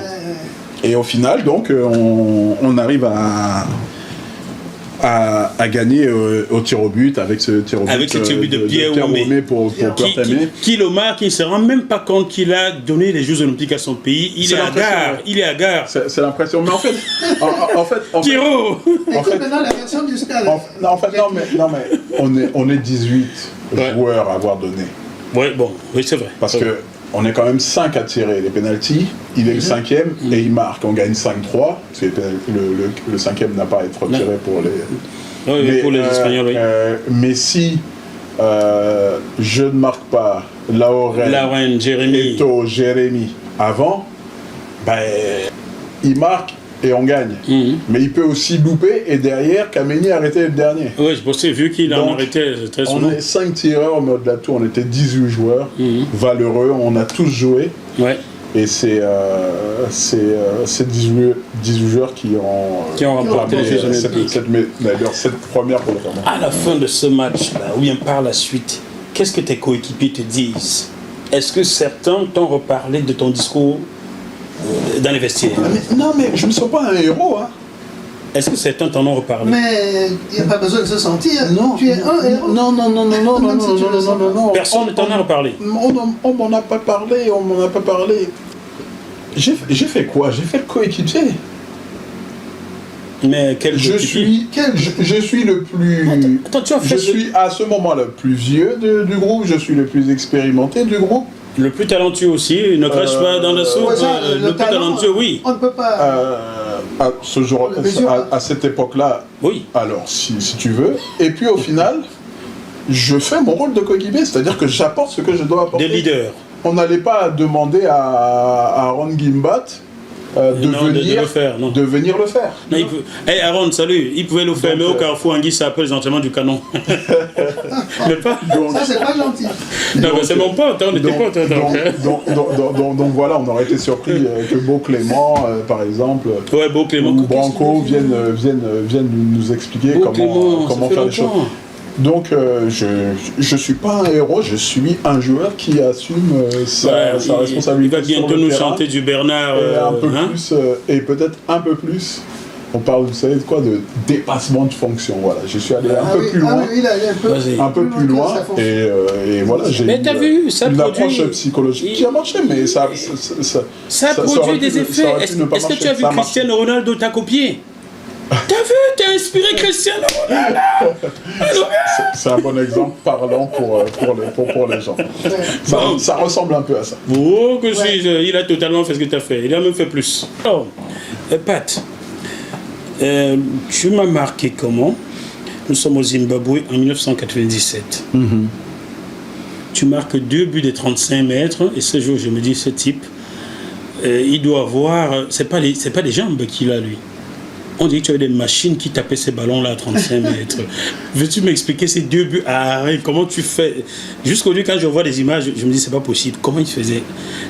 Et au final, donc, on arrive à gagner au tir au but avec ce tir au but, avec ce tir au but de Pierre Oumé pour qui le marque, il ne se rend même pas compte qu'il a donné les Jeux Olympiques à son pays. Il est à gare. C'est l'impression. Mais en fait, Pierrot. Maintenant la version du stade. Non mais on est 18 joueurs à avoir donné. Oui, c'est vrai. Parce que on est quand même 5 à tirer les pénaltys, il est le 5e et il marque, on gagne 5-3, parce que le 5e n'a pas à être retiré pour les... pour les Espagnols, oui. Mais si je ne marque pas Lauren, Jérémy, Jérémy avant, il marque et on gagne. Mais il peut aussi louper et derrière, Kameni arrêter le dernier. Oui, je pensais, vu qu'il en arrêtait très souvent. On est 5 tireurs, mais au-delà de tout, on était 18 joueurs, valeureux, on a tous joué. Ouais. Et c'est 18 joueurs qui ont remporté cette première pour le faire. À la fin de ce match-là, ou bien par la suite, qu'est-ce que tes coéquipiers te disent? Est-ce que certains t'ont reparlé de ton discours dans les vestiaires. Non, mais je ne me sens pas un héros. Hein. Est-ce que certains t'en ont reparlé? Mais il n'y a pas besoin de se sentir. Non. Tu es un héros. Non. Personne ne t'en a reparlé. On m'en a pas parlé, J'ai fait quoi? J'ai fait le coéquipier. Mais quel Je suis le plus... Attends, tu as fait je suis à ce moment le plus vieux du groupe, je suis le plus expérimenté du groupe. le plus talentueux aussi, ne crache pas dans la soupe. Ouais, ça, le plus talentueux, oui. On ne peut pas... À ce jour, à cette époque-là, Oui. alors si tu veux. Et puis au final, je fais mon rôle de coéquipier, c'est-à-dire que j'apporte ce que je dois apporter. Des leaders. On n'allait pas demander à Aaron Gimbat de venir le faire. Non, hey, Aaron, salut. Il pouvait le faire, Donc, mais au Carrefour, Anguille, ça appelle les entraînements du canon. Mais pas. Ça, c'est pas gentil. Non, mais c'est mon pote, on était potes. Donc voilà, on aurait été surpris que Beau Clément, par exemple, Ouais, Beau Clément. ou Branco viennent nous expliquer comment faire les choses. Donc je suis pas un héros, je suis un joueur qui assume sa responsabilité. Il va bientôt nous chanter du Bernard. Et peut-être un peu plus. On parle, vous savez de quoi? De dépassement de fonction. Voilà, je suis allé un peu plus loin. Un peu plus loin. Et voilà, j'ai une approche psychologique qui a marché, mais ça produit des effets. Est-ce que tu as vu Cristiano Ronaldo t'a copié? T'as vu? T'as inspiré Cristiano Ronaldo. C'est un bon exemple parlant pour les gens. Ça ressemble un peu à ça. Oh, que suis-je? Il a totalement fait ce que tu as fait. Il a même fait plus. Alors, Pat, tu m'as marqué comment? Nous sommes au Zimbabwe en 1997. Tu marques 2 buts des 35 mètres. Et ce jour, je me dis, ce type, il doit avoir... C'est pas les jambes qu'il a, lui. On dit que tu avais des machines qui tapaient ces ballons-là à 35 mètres. Veux-tu m'expliquer ces 2 buts à arrêt? Comment tu fais? Jusqu'au jour, quand je vois des images, je me dis, c'est pas possible. Comment il faisait?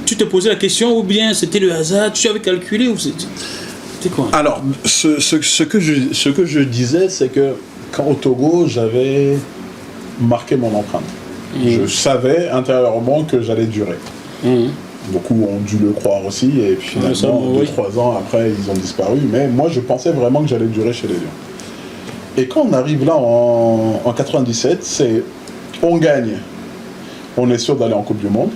Tu te posais la question ou bien c'était le hasard? Tu avais calculé ou c'était quoi? Alors, ce que je disais, c'est que quand au Togo, j'avais marqué mon empreinte. Je savais intérieurement que j'allais durer. Beaucoup ont dû le croire aussi, et puis finalement, 2-3 ans après, ils ont disparu. Mais moi, je pensais vraiment que j'allais durer chez les Lions. Et quand on arrive là en 97, on gagne. On est sûr d'aller en Coupe du Monde.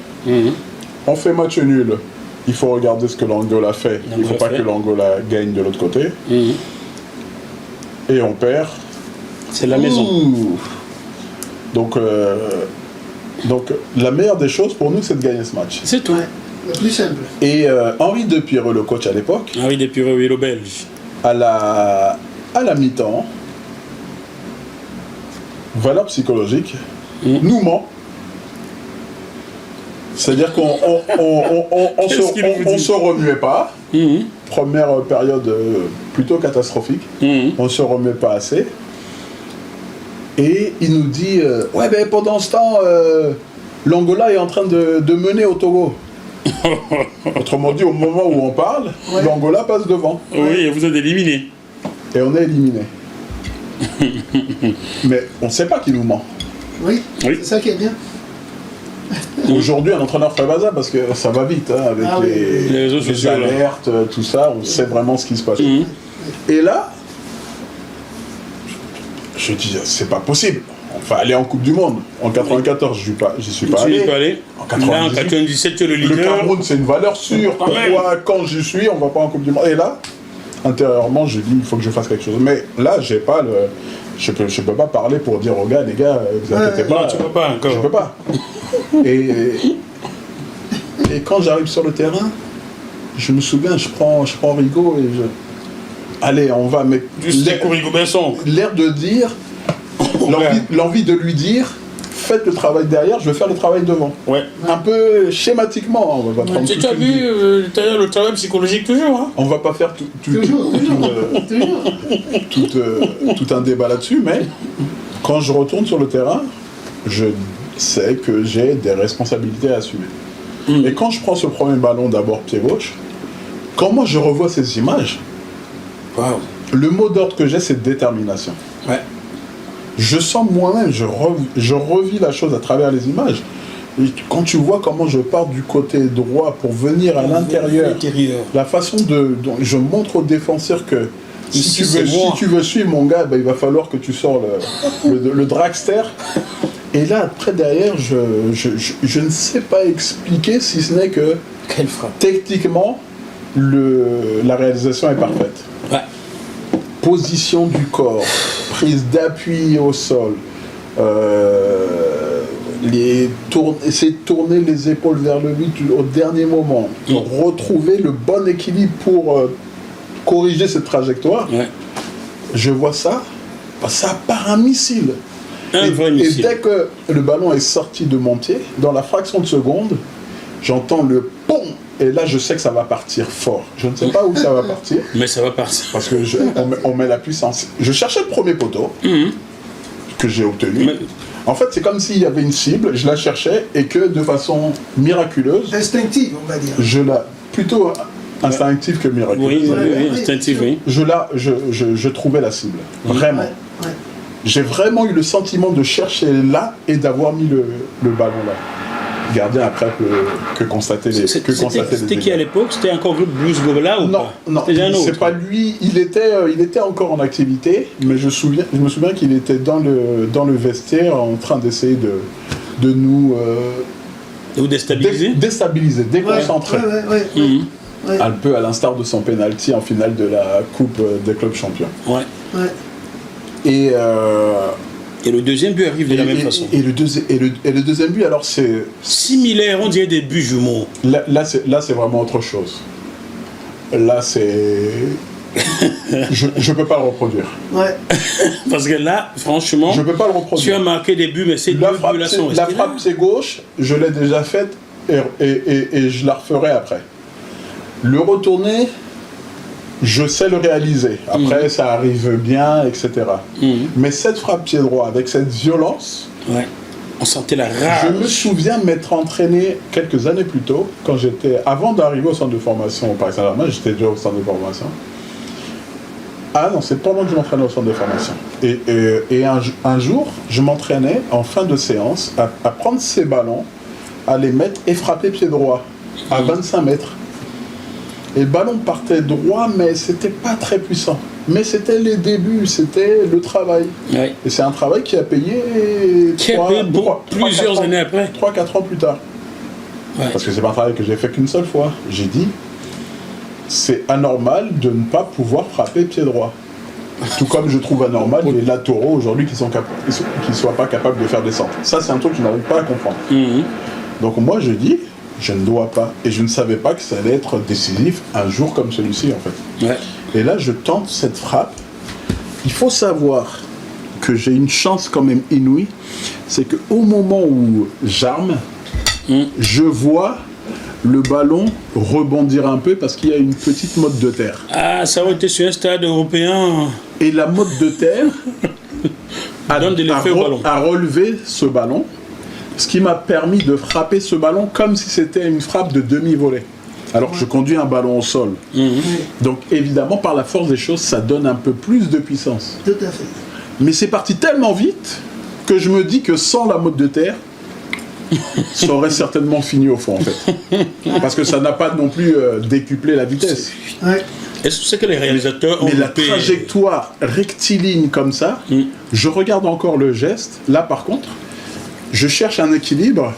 On fait match nul. Il faut regarder ce que l'Angola fait. Il ne faut pas que l'Angola gagne de l'autre côté. Et on perd. C'est la maison. Donc, la meilleure des choses pour nous, c'est de gagner ce match. C'est tout. Le plus simple. Et Henri Depireux, le coach à l'époque, Henri Depireux, oui, le Belge, à la mi-temps, valeur psychologique, nous ment. C'est-à-dire qu'on se remuait pas. Première période plutôt catastrophique. On ne se remet pas assez. Et il nous dit ouais, ben pendant ce temps, l'Angola est en train de mener au Togo. Autrement dit, au moment où on parle, l'Angola passe devant. Oui, et vous êtes éliminé. Et on est éliminé. Mais on ne sait pas qui nous ment. Oui. C'est ça qui est bien. Aujourd'hui, un entraîneur fait bazar parce que ça va vite, hein, avec les réseaux sociaux, alertes, tout ça, on sait vraiment ce qui se passe. Et là, je dis, c'est pas possible. On va aller en Coupe du Monde. En 94, j'y suis pas allé. En 97, tu es le leader. Le Cameroun, c'est une valeur sûre. Pourquoi, quand j'y suis, on va pas en Coupe du Monde? Et là, intérieurement, j'ai dit, il faut que je fasse quelque chose. Mais là, j'ai pas le... Je peux pas parler pour dire aux gars, les gars, vous inquiétez pas. Non, tu peux pas encore. Je peux pas. Et quand j'arrive sur le terrain, je me souviens, je prends Rigaud et allez, on va mettre... L'air de dire, l'envie de lui dire, faites le travail derrière, je vais faire le travail devant. Ouais. Un peu schématiquement, on va prendre... Tu as vu le travail psychologique toujours, hein? On va pas faire tout un débat là-dessus, mais quand je retourne sur le terrain, je sais que j'ai des responsabilités à assumer. Et quand je prends ce premier ballon, d'abord pied gauche, quand moi je revois ces images, le mot d'ordre que j'ai, c'est détermination. Ouais. Je sens moi-même, je revis la chose à travers les images. quand tu vois comment je pars du côté droit pour venir à l'intérieur, la façon dont je montre au défenseur que si tu veux suivre mon gars, il va falloir que tu sors le dragster. Et là, après, derrière, je ne sais pas expliquer, si ce n'est que techniquement, la réalisation est parfaite. Ouais. Position du corps, prise d'appui au sol, essayer de tourner les épaules vers le but au dernier moment, retrouver le bon équilibre pour corriger cette trajectoire. Ouais. Je vois ça, ça part un missile. Un vrai missile. Et dès que le ballon est sorti de mon pied, dans la fraction de seconde, j'entends le pom. Et là, je sais que ça va partir fort. Je ne sais pas où ça va partir. Mais ça va partir. Parce que on met la puissance. Je cherchais le premier poteau que j'ai obtenu. Mais... En fait, c'est comme s'il y avait une cible, je la cherchais et que de façon miraculeuse... Instinctive, on va dire. Plutôt instinctive que miraculeuse. Oui, instinctive, oui. Je trouvais la cible. Vraiment. Ouais. J'ai vraiment eu le sentiment de chercher là et d'avoir mis le ballon là. Gardien après que constater les C'était qui à l'époque? C'était encore le groupe Blues Gobala ou pas? Non, c'est pas lui. Il était encore en activité, mais je me souviens qu'il était dans le vestiaire en train d'essayer de nous déstabiliser, déconcentrer. Un peu à l'instar de son penalty en finale de la Coupe des clubs champions. Ouais. Et le deuxième but arrive de la même façon. Et le deuxième but, alors c'est... Similaire, on dirait des buts jumeaux. Là, c'est vraiment autre chose. Là, c'est... je peux pas le reproduire. Ouais. Parce que là, franchement... Je peux pas le reproduire. Tu as marqué des buts, mais c'est deux buts là sont restés. La frappe, c'est gauche, je l'ai déjà faite et je la referai après. Le retourner... Je sais le réaliser. Après, ça arrive bien, etc. Mais cette frappe pied droit, avec cette violence, on sentait la rage. Je me souviens m'être entraîné quelques années plus tôt, avant d'arriver au centre de formation au Paris Saint-Germain, j'étais déjà au centre de formation. Ah non, c'est pendant que je m'entraînais au centre de formation. Et un jour, je m'entraînais en fin de séance à prendre ces ballons, à les mettre et frapper pied droit à 25 mètres. Et le ballon partait droit, mais c'était pas très puissant. Mais c'était les débuts, c'était le travail. Ouais. Et c'est un travail qui a payé plusieurs années après. 3-4 ans plus tard. Ouais. Parce que c'est pas un travail que j'ai fait qu'une seule fois. J'ai dit, c'est anormal de ne pas pouvoir frapper pied droit. Tout comme je trouve anormal les latéraux aujourd'hui qui soient pas capables de faire des centres. Ça, c'est un truc que je n'arrive pas à comprendre. Donc moi, je dis... Je ne dois pas. Et je ne savais pas que ça allait être décisif un jour comme celui-ci, en fait. Ouais. Et là, je tente cette frappe. Il faut savoir que j'ai une chance quand même inouïe. C'est qu'au moment où j'arme, je vois le ballon rebondir un peu parce qu'il y a une petite motte de terre. Ah, ça a été sur un stade européen. Et la motte de terre a relevé ce ballon. Ce qui m'a permis de frapper ce ballon comme si c'était une frappe de demi-volée. Alors que je conduis un ballon au sol. Donc évidemment, par la force des choses, ça donne un peu plus de puissance. Tout à fait. Mais c'est parti tellement vite que je me dis que sans la motte de terre, ça aurait certainement fini au fond, en fait. Parce que ça n'a pas non plus décuplé la vitesse. Ouais. Est-ce que c'est que les réalisateurs ont... Mais la trajectoire rectiligne comme ça, je regarde encore le geste. Là, par contre... Je cherche un équilibre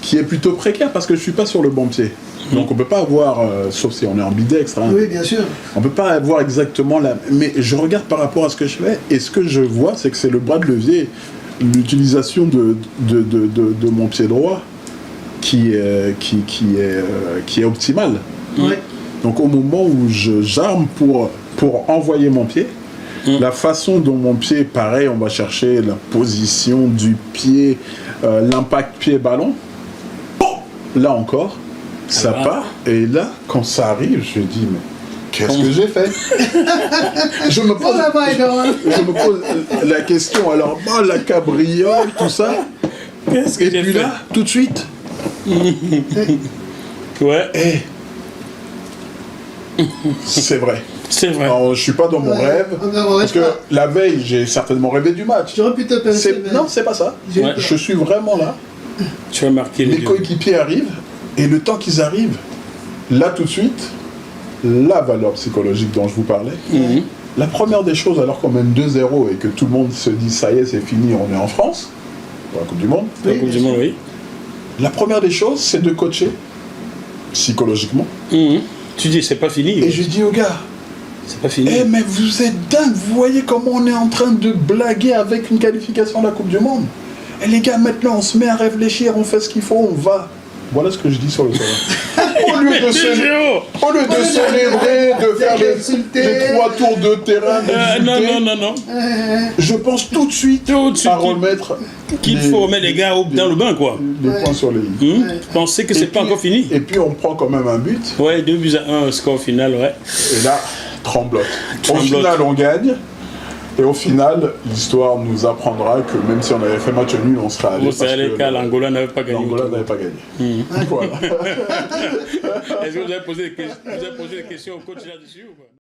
qui est plutôt précaire parce que je ne suis pas sur le bon pied. Donc on ne peut pas avoir, sauf si on est ambidextre. Hein, oui, bien sûr. On ne peut pas avoir exactement la... Mais je regarde par rapport à ce que je fais et ce que je vois, c'est que c'est le bras de levier, l'utilisation de mon pied droit qui est optimale. Ouais. Donc au moment où j'arme pour envoyer mon pied, la façon dont mon pied, pareil, on va chercher la position du pied, l'impact pied-ballon. Là encore, ça part. Et là, quand ça arrive, je dis, mais qu'est-ce que j'ai fait? je me pose la question, alors, la cabriole, tout ça. Qu'est-ce que et puis là, tout de suite. Ouais. C'est vrai. C'est vrai. Alors, je suis pas dans mon rêve. Parce que la veille, j'ai certainement rêvé du match. J'aurais pu te penser. Non, c'est pas ça. Je suis vraiment là. Tu as marqué les coéquipiers arrivent, et le temps qu'ils arrivent, là tout de suite, la valeur psychologique dont je vous parlais, la première des choses, alors qu'on mène 2-0 et que tout le monde se dit ça y est, c'est fini, on est en France, pour la Coupe du Monde. La Coupe du Monde, oui. La première des choses, c'est de coacher psychologiquement. Tu dis, c'est pas fini. Et je dis aux gars, c'est pas fini. Mais vous êtes dingue, vous voyez comment on est en train de blaguer avec une qualification de la Coupe du Monde. Et les gars, maintenant, on se met à réfléchir, on fait ce qu'il faut, on va. Voilà ce que je dis sur le terrain. Au lieu de célébrer, de faire les 3 tours de terrain, non. Je pense tout de suite à remettre qu'il faut remettre les gars dans le bain, quoi. Les points sur les i. Pensez que c'est pas encore fini. Et puis on prend quand même un but. Ouais, 2-1 score final, ouais. Et là, tremblote. Au final, on gagne. Et au final, l'histoire nous apprendra que même si on avait fait match nul, on serait allé. Parce que l'Angola n'avait pas gagné. L'Angola n'avait pas gagné. Voilà. Est-ce que vous avez posé des questions au coach là-dessus ou pas?